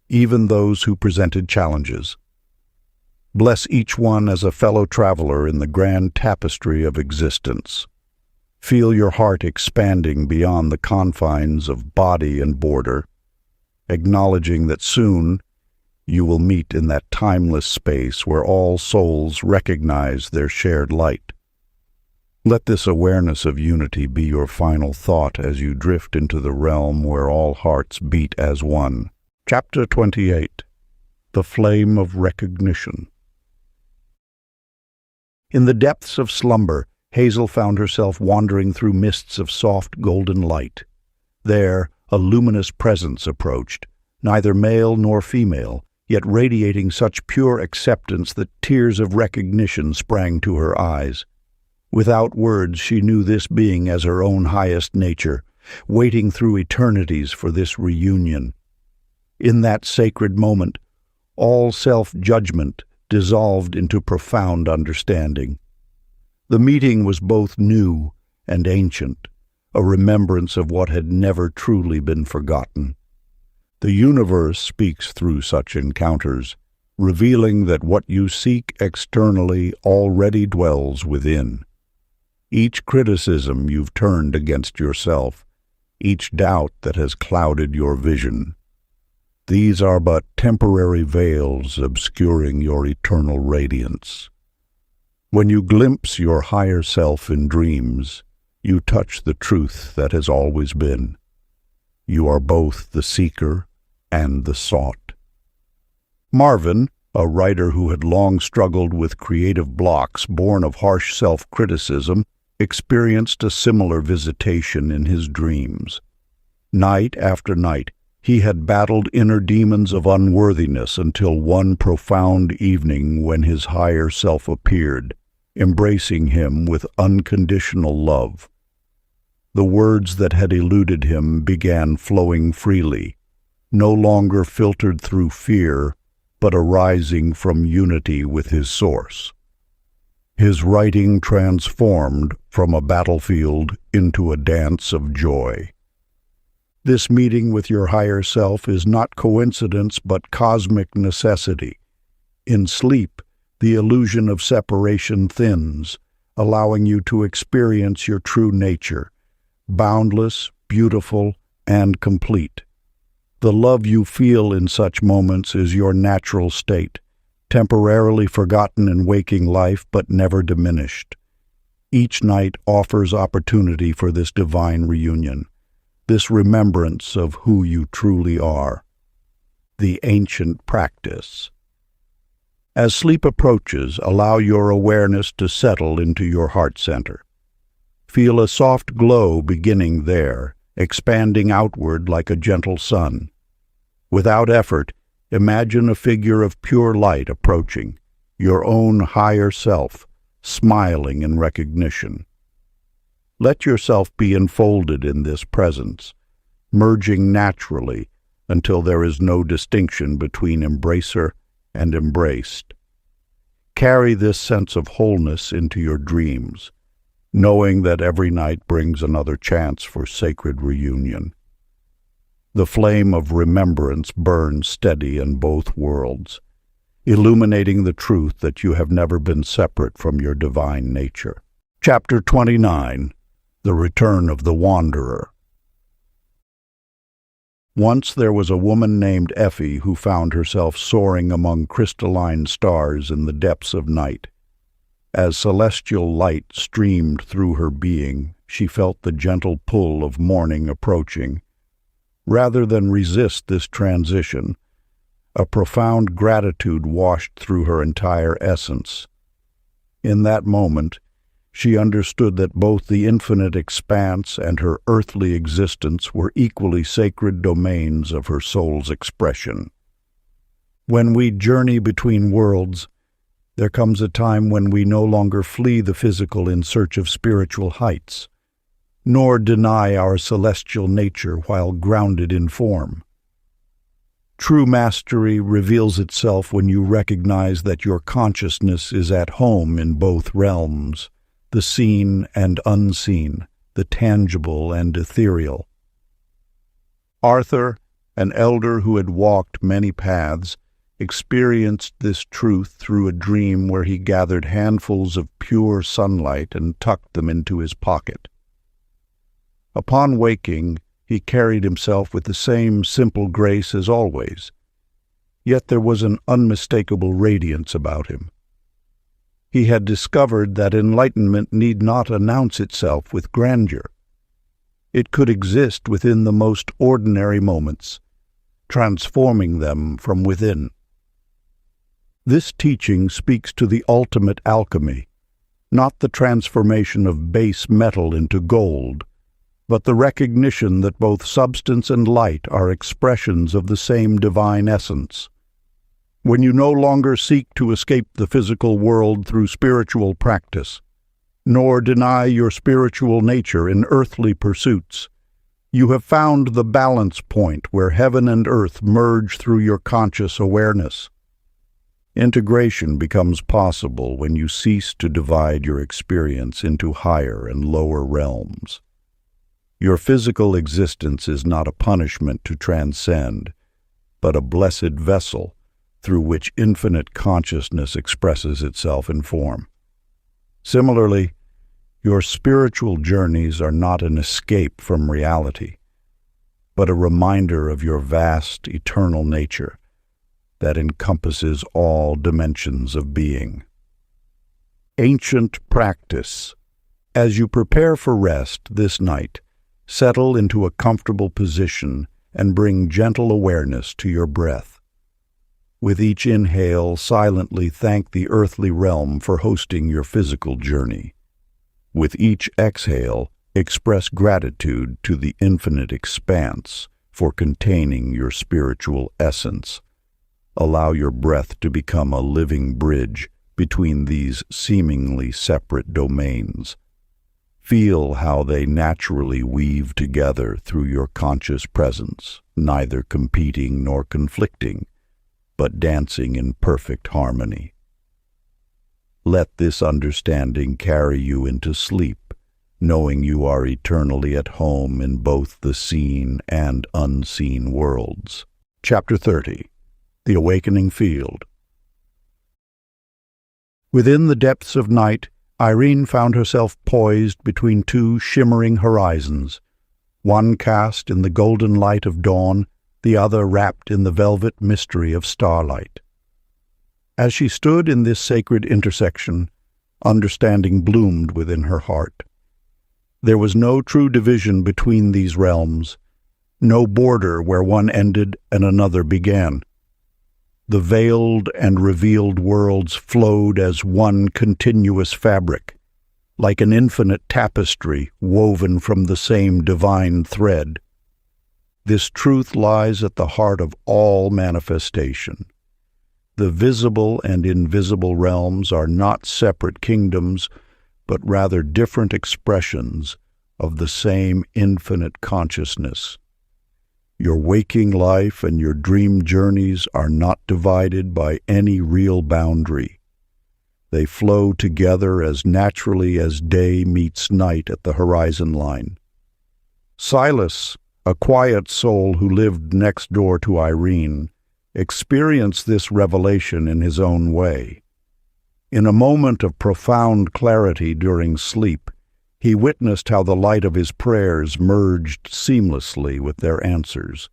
even those who presented challenges. Bless each one as a fellow traveler in the grand tapestry of existence. Feel your heart expanding beyond the confines of body and border, acknowledging that soon you will meet in that timeless space where all souls recognize their shared light. Let this awareness of unity be your final thought as you drift into the realm where all hearts beat as one. Chapter 28. The Flame of Recognition. In the depths of slumber, Hazel found herself wandering through mists of soft golden light. There, a luminous presence approached, neither male nor female, yet radiating such pure acceptance that tears of recognition sprang to her eyes. Without words, she knew this being as her own highest nature, waiting through eternities for this reunion. In that sacred moment, all self-judgment dissolved into profound understanding. The meeting was both new and ancient, a remembrance of what had never truly been forgotten. The universe speaks through such encounters, revealing that what you seek externally already dwells within. Each criticism you've turned against yourself, each doubt that has clouded your vision, these are but temporary veils obscuring your eternal radiance. When you glimpse your higher self in dreams, you touch the truth that has always been. You are both the seeker and the sought. Marvin, a writer who had long struggled with creative blocks born of harsh self-criticism, experienced a similar visitation in his dreams. Night after night, he had battled inner demons of unworthiness until one profound evening when his higher self appeared, embracing him with unconditional love. The words that had eluded him began flowing freely, no longer filtered through fear, but arising from unity with his source. His writing transformed from a battlefield into a dance of joy. This meeting with your higher self is not coincidence but cosmic necessity. In sleep, the illusion of separation thins, allowing you to experience your true nature, boundless, beautiful, and complete. The love you feel in such moments is your natural state, temporarily forgotten in waking life but never diminished. Each night offers opportunity for this divine reunion, this remembrance of who you truly are. The ancient practice. As sleep approaches, allow your awareness to settle into your heart center. Feel a soft glow beginning there, expanding outward like a gentle sun. Without effort, imagine a figure of pure light approaching, your own higher self, smiling in recognition. Let yourself be enfolded in this presence, merging naturally until there is no distinction between embracer and embraced. Carry this sense of wholeness into your dreams, knowing that every night brings another chance for sacred reunion. The flame of remembrance burns steady in both worlds, illuminating the truth that you have never been separate from your divine nature. Chapter 29. The Return of the Wanderer. Once there was a woman named Effie who found herself soaring among crystalline stars in the depths of night. As celestial light streamed through her being, she felt the gentle pull of morning approaching. Rather than resist this transition, a profound gratitude washed through her entire essence. In that moment, she understood that both the infinite expanse and her earthly existence were equally sacred domains of her soul's expression. When we journey between worlds, there comes a time when we no longer flee the physical in search of spiritual heights, nor deny our celestial nature while grounded in form. True mastery reveals itself when you recognize that your consciousness is at home in both realms, the seen and unseen, the tangible and ethereal. Arthur, an elder who had walked many paths, experienced this truth through a dream where he gathered handfuls of pure sunlight and tucked them into his pocket. Upon waking, he carried himself with the same simple grace as always, yet there was an unmistakable radiance about him. He had discovered that enlightenment need not announce itself with grandeur. It could exist within the most ordinary moments, transforming them from within. This teaching speaks to the ultimate alchemy, not the transformation of base metal into gold, but the recognition that both substance and light are expressions of the same divine essence. When you no longer seek to escape the physical world through spiritual practice, nor deny your spiritual nature in earthly pursuits, you have found the balance point where heaven and earth merge through your conscious awareness. Integration becomes possible when you cease to divide your experience into higher and lower realms. Your physical existence is not a punishment to transcend, but a blessed vessel through which infinite consciousness expresses itself in form. Similarly, your spiritual journeys are not an escape from reality, but a reminder of your vast, eternal nature that encompasses all dimensions of being. Ancient practice. As you prepare for rest this night, settle into a comfortable position and bring gentle awareness to your breath. With each inhale, silently thank the earthly realm for hosting your physical journey. With each exhale, express gratitude to the infinite expanse for containing your spiritual essence. Allow your breath to become a living bridge between these seemingly separate domains. Feel how they naturally weave together through your conscious presence, neither competing nor conflicting, but dancing in perfect harmony. Let this understanding carry you into sleep, knowing you are eternally at home in both the seen and unseen worlds. Chapter 30. The Awakening Field. Within the depths of night, Irene found herself poised between two shimmering horizons, one cast in the golden light of dawn, the other wrapped in the velvet mystery of starlight. As she stood in this sacred intersection, understanding bloomed within her heart. There was no true division between these realms, no border where one ended and another began. The veiled and revealed worlds flowed as one continuous fabric, like an infinite tapestry woven from the same divine thread. This truth lies at the heart of all manifestation. The visible and invisible realms are not separate kingdoms, but rather different expressions of the same infinite consciousness. Your waking life and your dream journeys are not divided by any real boundary. They flow together as naturally as day meets night at the horizon line. Silas, a quiet soul who lived next door to Irene, experienced this revelation in his own way. In a moment of profound clarity during sleep, he witnessed how the light of his prayers merged seamlessly with their answers.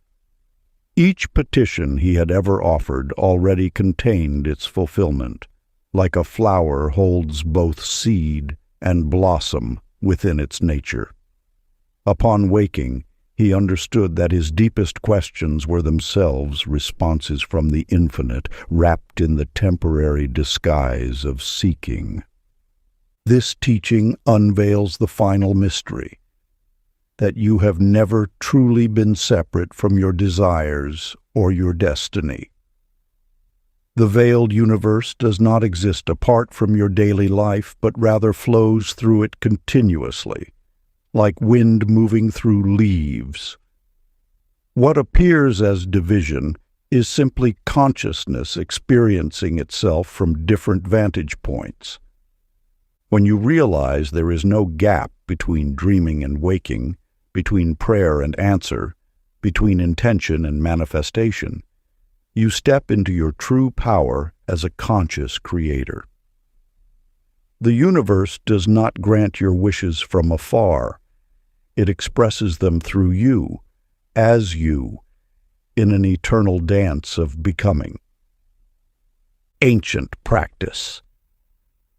Each petition he had ever offered already contained its fulfillment, like a flower holds both seed and blossom within its nature. Upon waking, he understood that his deepest questions were themselves responses from the infinite, wrapped in the temporary disguise of seeking. This teaching unveils the final mystery, that you have never truly been separate from your desires or your destiny. The veiled universe does not exist apart from your daily life, but rather flows through it continuously, like wind moving through leaves. What appears as division is simply consciousness experiencing itself from different vantage points. When you realize there is no gap between dreaming and waking, between prayer and answer, between intention and manifestation, you step into your true power as a conscious creator. The universe does not grant your wishes from afar. It expresses them through you, as you, in an eternal dance of becoming. Ancient practice.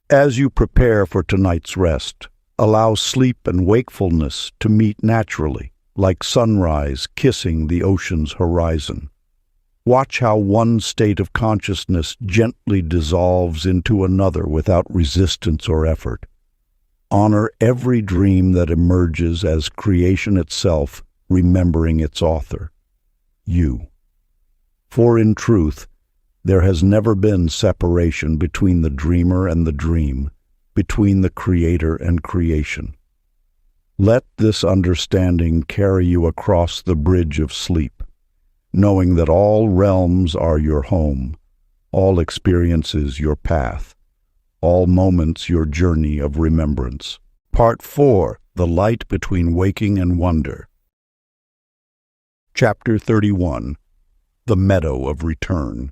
As you prepare for tonight's rest, allow sleep and wakefulness to meet naturally, like sunrise kissing the ocean's horizon. Watch how one state of consciousness gently dissolves into another without resistance or effort. Honor every dream that emerges as creation itself, remembering its author, you. For in truth, there has never been separation between the dreamer and the dream, between the creator and creation. Let this understanding carry you across the bridge of sleep, knowing that all realms are your home, all experiences your path, all moments your journey of remembrance. Part 4. The Light Between Waking and Wonder. Chapter 31. The Meadow of Return.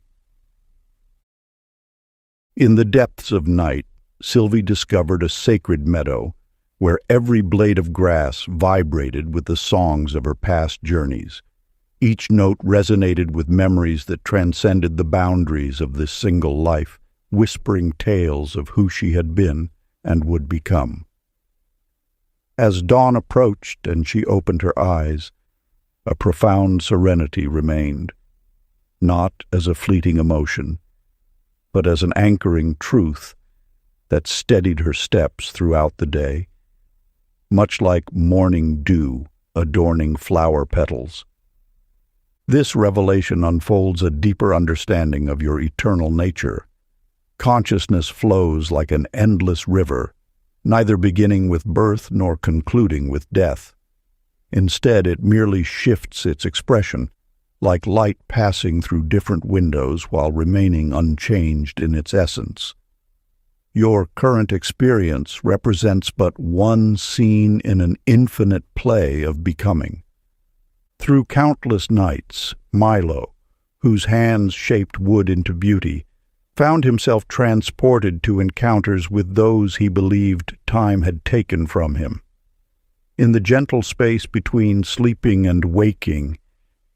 In the depths of night, Sylvie discovered a sacred meadow where every blade of grass vibrated with the songs of her past journeys. Each note resonated with memories that transcended the boundaries of this single life, whispering tales of who she had been and would become. As dawn approached and she opened her eyes, a profound serenity remained, not as a fleeting emotion, but as an anchoring truth that steadied her steps throughout the day, much like morning dew adorning flower petals. This revelation unfolds a deeper understanding of your eternal nature. Consciousness flows like an endless river, neither beginning with birth nor concluding with death. Instead, it merely shifts its expression, like light passing through different windows while remaining unchanged in its essence. Your current experience represents but one scene in an infinite play of becoming. Through countless nights, Milo, whose hands shaped wood into beauty, found himself transported to encounters with those he believed time had taken from him. In the gentle space between sleeping and waking,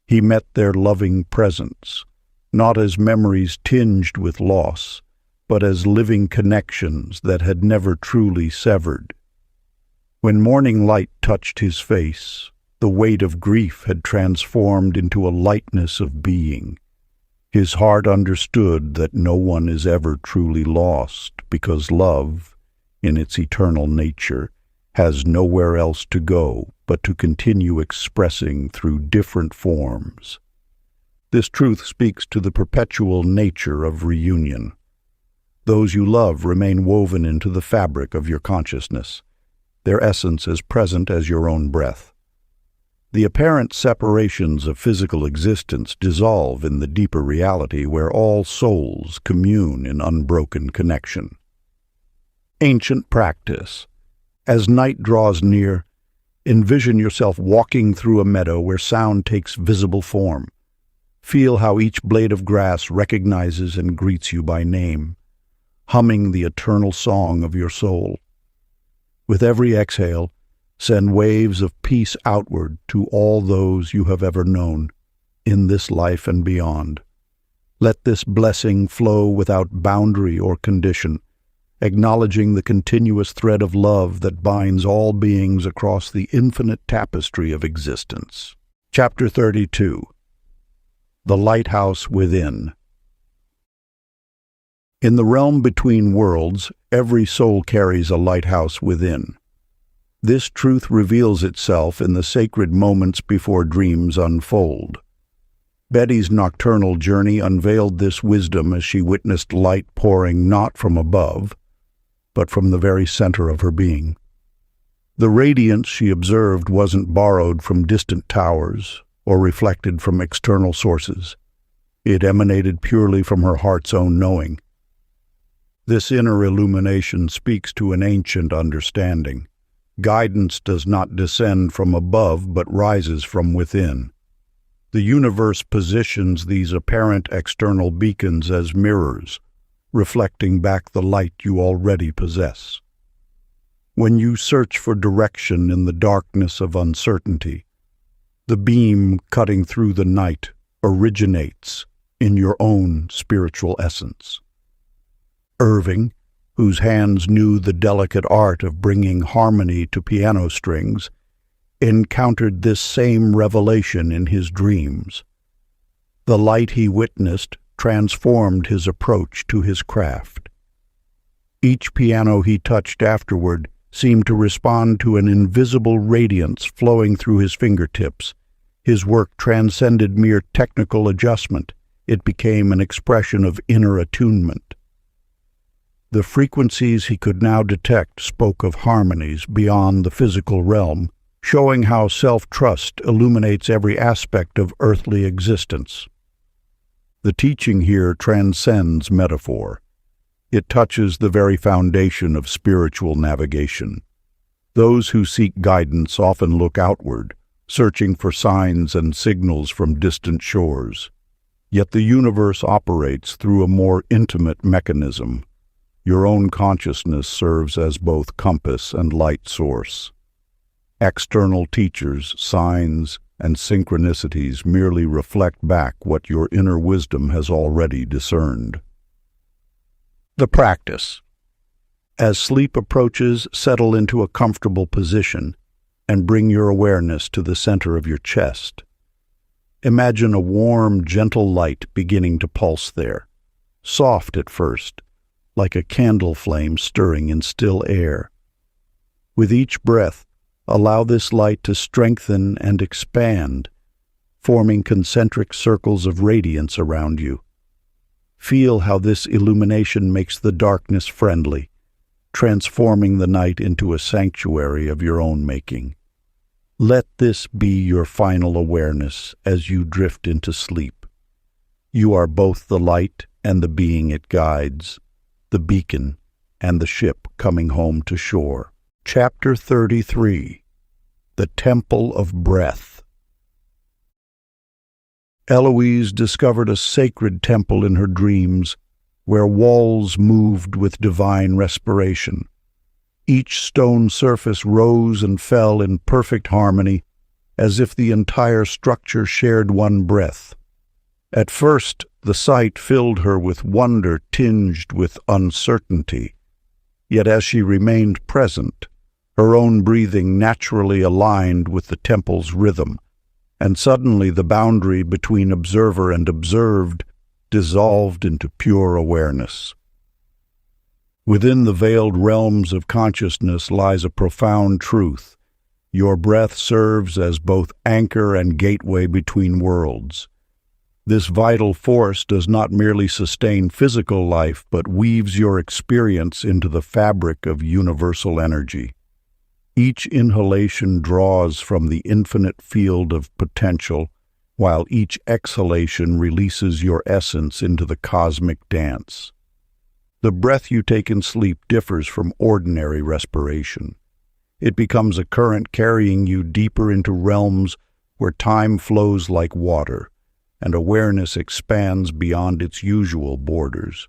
he met their loving presence, not as memories tinged with loss, but as living connections that had never truly severed. When morning light touched his face, the weight of grief had transformed into a lightness of being. His heart understood that no one is ever truly lost, because love, in its eternal nature, has nowhere else to go but to continue expressing through different forms. This truth speaks to the perpetual nature of reunion. Those you love remain woven into the fabric of your consciousness, their essence as present as your own breath. The apparent separations of physical existence dissolve in the deeper reality where all souls commune in unbroken connection. Ancient practice. As night draws near, envision yourself walking through a meadow where sound takes visible form. Feel how each blade of grass recognizes and greets you by name, humming the eternal song of your soul. With every exhale, send waves of peace outward to all those you have ever known, in this life and beyond. Let this blessing flow without boundary or condition, acknowledging the continuous thread of love that binds all beings across the infinite tapestry of existence. Chapter 32. The Lighthouse Within. In the realm between worlds, every soul carries a lighthouse within. This truth reveals itself in the sacred moments before dreams unfold. Betty's nocturnal journey unveiled this wisdom as she witnessed light pouring not from above, but from the very center of her being. The radiance she observed wasn't borrowed from distant towers or reflected from external sources. It emanated purely from her heart's own knowing. This inner illumination speaks to an ancient understanding. Guidance does not descend from above, but rises from within. The universe positions these apparent external beacons as mirrors, reflecting back the light you already possess. When you search for direction in the darkness of uncertainty, the beam cutting through the night originates in your own spiritual essence. Irving, whose hands knew the delicate art of bringing harmony to piano strings, encountered this same revelation in his dreams. The light he witnessed transformed his approach to his craft. Each piano he touched afterward seemed to respond to an invisible radiance flowing through his fingertips. His work transcended mere technical adjustment. It became an expression of inner attunement. The frequencies he could now detect spoke of harmonies beyond the physical realm, showing how self-trust illuminates every aspect of earthly existence. The teaching here transcends metaphor. It touches the very foundation of spiritual navigation. Those who seek guidance often look outward, searching for signs and signals from distant shores. Yet the universe operates through a more intimate mechanism. Your own consciousness serves as both compass and light source. External teachers, signs, and synchronicities merely reflect back what your inner wisdom has already discerned. The practice. As sleep approaches, settle into a comfortable position and bring your awareness to the center of your chest. Imagine a warm, gentle light beginning to pulse there, soft at first, like a candle flame stirring in still air. With each breath, allow this light to strengthen and expand, forming concentric circles of radiance around you. Feel how this illumination makes the darkness friendly, transforming the night into a sanctuary of your own making. Let this be your final awareness as you drift into sleep. You are both the light and the being it guides, the beacon and the ship coming home to shore. Chapter 33. The Temple of Breath. Eloise discovered a sacred temple in her dreams, where walls moved with divine respiration. Each stone surface rose and fell in perfect harmony, as if the entire structure shared one breath. At first, the sight filled her with wonder tinged with uncertainty. Yet as she remained present, her own breathing naturally aligned with the temple's rhythm, and suddenly the boundary between observer and observed dissolved into pure awareness. Within the veiled realms of consciousness lies a profound truth. Your breath serves as both anchor and gateway between worlds. This vital force does not merely sustain physical life, but weaves your experience into the fabric of universal energy. Each inhalation draws from the infinite field of potential, while each exhalation releases your essence into the cosmic dance. The breath you take in sleep differs from ordinary respiration. It becomes a current carrying you deeper into realms where time flows like water, and awareness expands beyond its usual borders.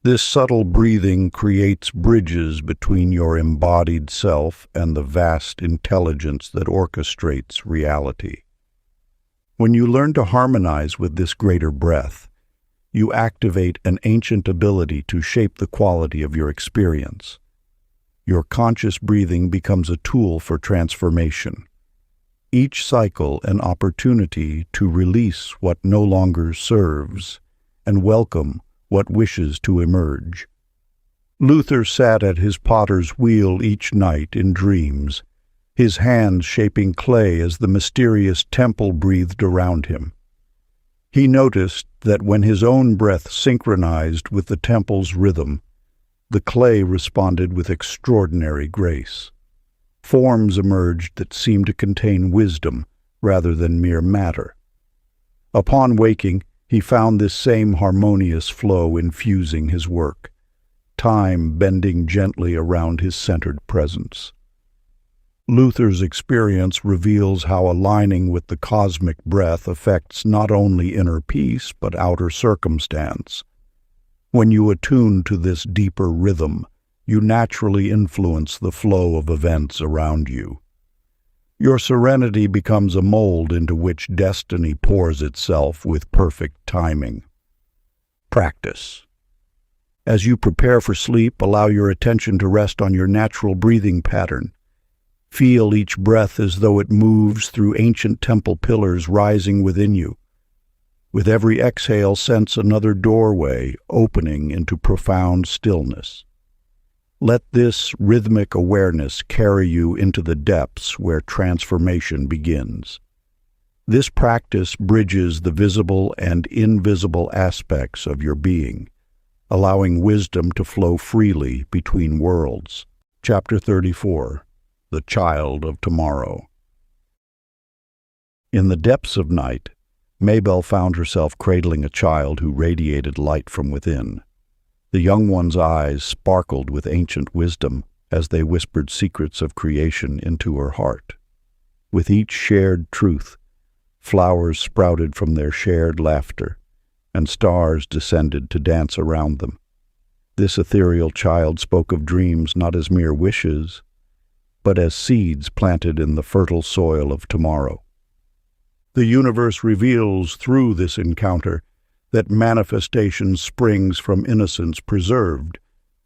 This subtle breathing creates bridges between your embodied self and the vast intelligence that orchestrates reality. When you learn to harmonize with this greater breath, you activate an ancient ability to shape the quality of your experience. Your conscious breathing becomes a tool for transformation. Each cycle an opportunity to release what no longer serves and welcome what wishes to emerge. Luther sat at his potter's wheel each night in dreams, his hands shaping clay as the mysterious temple breathed around him. He noticed that when his own breath synchronized with the temple's rhythm, the clay responded with extraordinary grace. Forms emerged that seemed to contain wisdom rather than mere matter. Upon waking, he found this same harmonious flow infusing his work, time bending gently around his centered presence. Luther's experience reveals how aligning with the cosmic breath affects not only inner peace but outer circumstance. When you attune to this deeper rhythm, you naturally influence the flow of events around you. Your serenity becomes a mold into which destiny pours itself with perfect timing. Practice. As you prepare for sleep, allow your attention to rest on your natural breathing pattern. Feel each breath as though it moves through ancient temple pillars rising within you. With every exhale, sense another doorway opening into profound stillness. Let this rhythmic awareness carry you into the depths where transformation begins. This practice bridges the visible and invisible aspects of your being, allowing wisdom to flow freely between worlds. Chapter 34. The Child of Tomorrow. In the depths of night, Mabel found herself cradling a child who radiated light from within. The young one's eyes sparkled with ancient wisdom as they whispered secrets of creation into her heart. With each shared truth, flowers sprouted from their shared laughter, and stars descended to dance around them. This ethereal child spoke of dreams not as mere wishes, but as seeds planted in the fertile soil of tomorrow. The universe reveals through this encounter that manifestation springs from innocence preserved,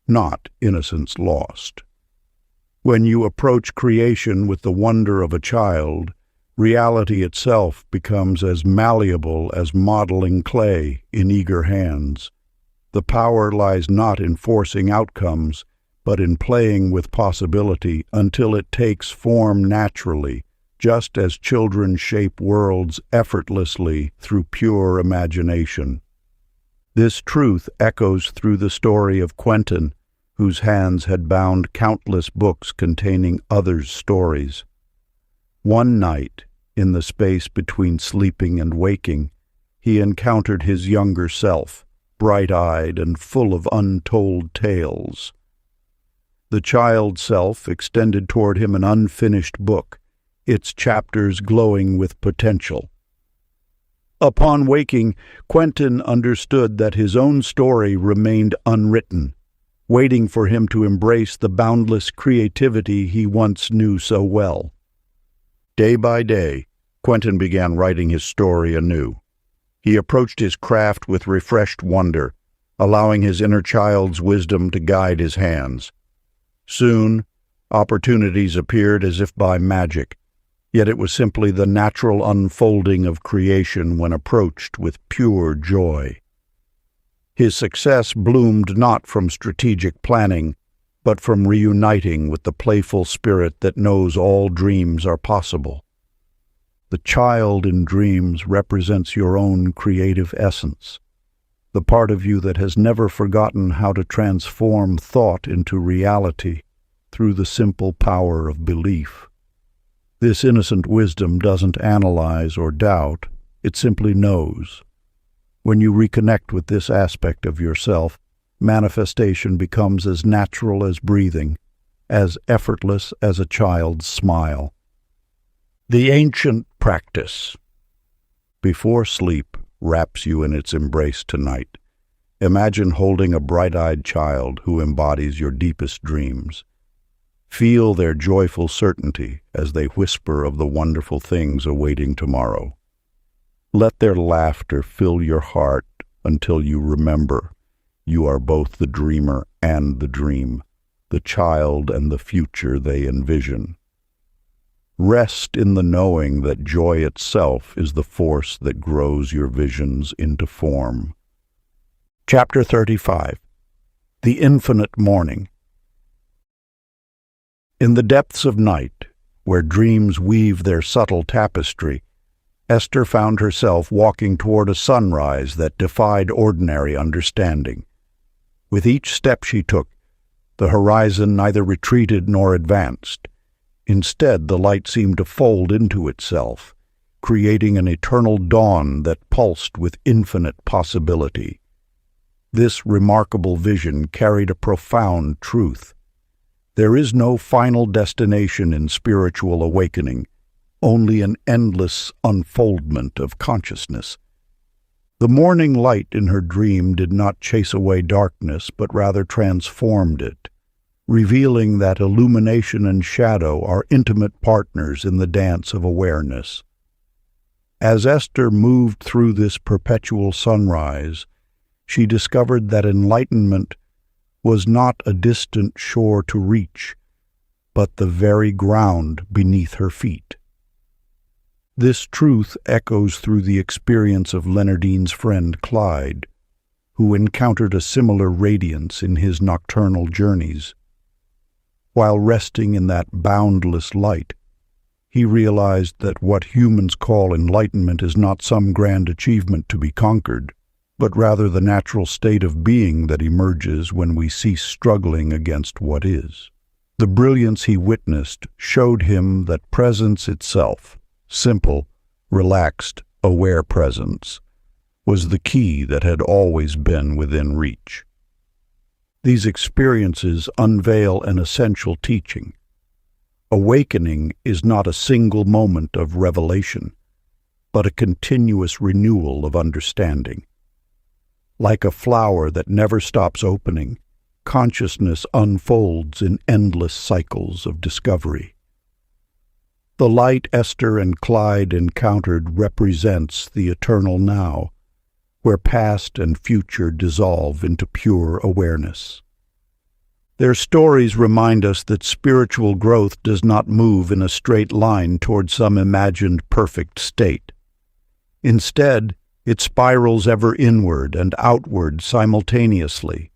not innocence lost. When you approach creation with the wonder of a child, reality itself becomes as malleable as modeling clay in eager hands. The power lies not in forcing outcomes, but in playing with possibility until it takes form naturally, just as children shape worlds effortlessly through pure imagination. This truth echoes through the story of Quentin, whose hands had bound countless books containing others' stories. One night, in the space between sleeping and waking, he encountered his younger self, bright-eyed and full of untold tales. The child self extended toward him an unfinished book, its chapters glowing with potential. Upon waking, Quentin understood that his own story remained unwritten, waiting for him to embrace the boundless creativity he once knew so well. Day by day, Quentin began writing his story anew. He approached his craft with refreshed wonder, allowing his inner child's wisdom to guide his hands. Soon, opportunities appeared as if by magic, yet it was simply the natural unfolding of creation when approached with pure joy. His success bloomed not from strategic planning, but from reuniting with the playful spirit that knows all dreams are possible. The child in dreams represents your own creative essence, the part of you that has never forgotten how to transform thought into reality through the simple power of belief. This innocent wisdom doesn't analyze or doubt, it simply knows. When you reconnect with this aspect of yourself, manifestation becomes as natural as breathing, as effortless as a child's smile. The ancient practice. Before sleep wraps you in its embrace tonight, imagine holding a bright-eyed child who embodies your deepest dreams. Feel their joyful certainty as they whisper of the wonderful things awaiting tomorrow. Let their laughter fill your heart until you remember you are both the dreamer and the dream, the child and the future they envision. Rest in the knowing that joy itself is the force that grows your visions into form. Chapter 35. The Infinite Morning. In the depths of night, where dreams weave their subtle tapestry, Esther found herself walking toward a sunrise that defied ordinary understanding. With each step she took, the horizon neither retreated nor advanced. Instead, the light seemed to fold into itself, creating an eternal dawn that pulsed with infinite possibility. This remarkable vision carried a profound truth. There is no final destination in spiritual awakening, only an endless unfoldment of consciousness. The morning light in her dream did not chase away darkness, but rather transformed it, revealing that illumination and shadow are intimate partners in the dance of awareness. As Esther moved through this perpetual sunrise, she discovered that enlightenment was not a distant shore to reach, but the very ground beneath her feet. This truth echoes through the experience of Leonardine's friend Clyde, who encountered a similar radiance in his nocturnal journeys. While resting in that boundless light, he realized that what humans call enlightenment is not some grand achievement to be conquered, but rather the natural state of being that emerges when we cease struggling against what is. The brilliance he witnessed showed him that presence itself, simple, relaxed, aware presence, was the key that had always been within reach. These experiences unveil an essential teaching. Awakening is not a single moment of revelation, but a continuous renewal of understanding. Like a flower that never stops opening, consciousness unfolds in endless cycles of discovery. The light Esther and Clyde encountered represents the eternal now, where past and future dissolve into pure awareness. Their stories remind us that spiritual growth does not move in a straight line toward some imagined perfect state. Instead, it spirals ever inward and outward simultaneously,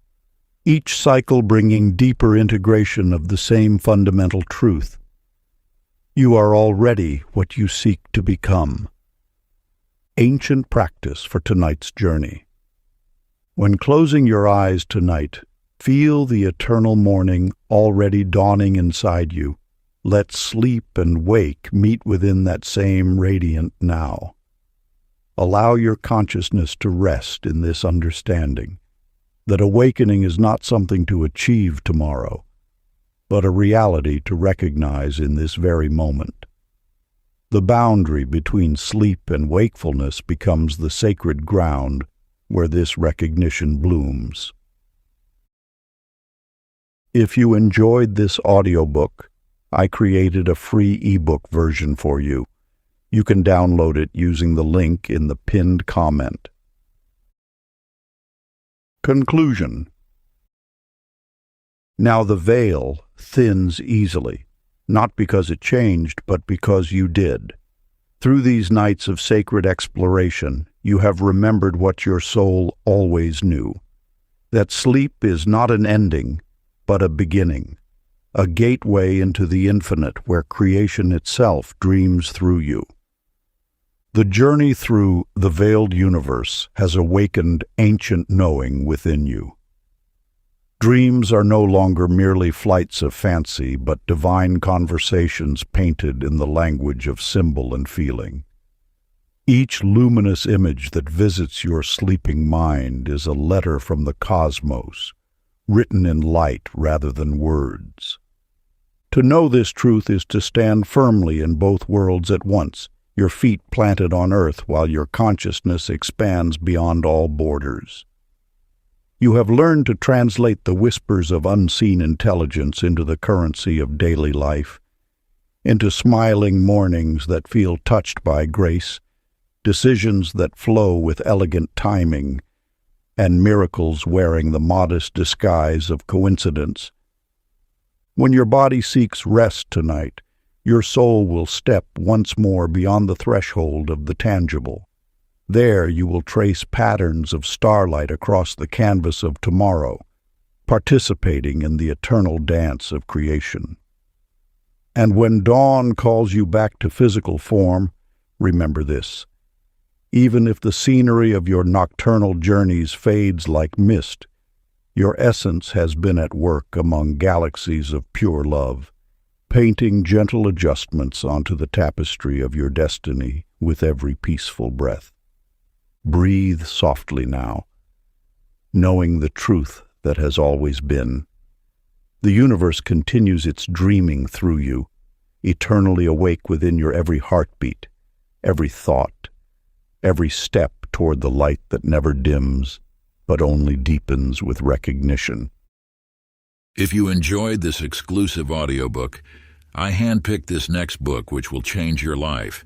each cycle bringing deeper integration of the same fundamental truth. You are already what you seek to become. Ancient practice for tonight's journey. When closing your eyes tonight, feel the eternal morning already dawning inside you. Let sleep and wake meet within that same radiant now. Allow your consciousness to rest in this understanding, that awakening is not something to achieve tomorrow, but a reality to recognize in this very moment. The boundary between sleep and wakefulness becomes the sacred ground where this recognition blooms. If you enjoyed this audiobook, I created a free ebook version for you. You can download it using the link in the pinned comment. Conclusion. Now the veil thins easily, not because it changed, but because you did. Through these nights of sacred exploration, you have remembered what your soul always knew, that sleep is not an ending, but a beginning, a gateway into the infinite where creation itself dreams through you. The journey through the veiled universe has awakened ancient knowing within you. Dreams are no longer merely flights of fancy, but divine conversations painted in the language of symbol and feeling. Each luminous image that visits your sleeping mind is a letter from the cosmos, written in light rather than words. To know this truth is to stand firmly in both worlds at once, your feet planted on earth while your consciousness expands beyond all borders. You have learned to translate the whispers of unseen intelligence into the currency of daily life, into smiling mornings that feel touched by grace, decisions that flow with elegant timing, and miracles wearing the modest disguise of coincidence. When your body seeks rest tonight, your soul will step once more beyond the threshold of the tangible. There you will trace patterns of starlight across the canvas of tomorrow, participating in the eternal dance of creation. And when dawn calls you back to physical form, remember this. Even if the scenery of your nocturnal journeys fades like mist, your essence has been at work among galaxies of pure love, painting gentle adjustments onto the tapestry of your destiny with every peaceful breath. Breathe softly now, knowing the truth that has always been. The universe continues its dreaming through you, eternally awake within your every heartbeat, every thought, every step toward the light that never dims, but only deepens with recognition. If you enjoyed this exclusive audiobook, I handpicked this next book which will change your life.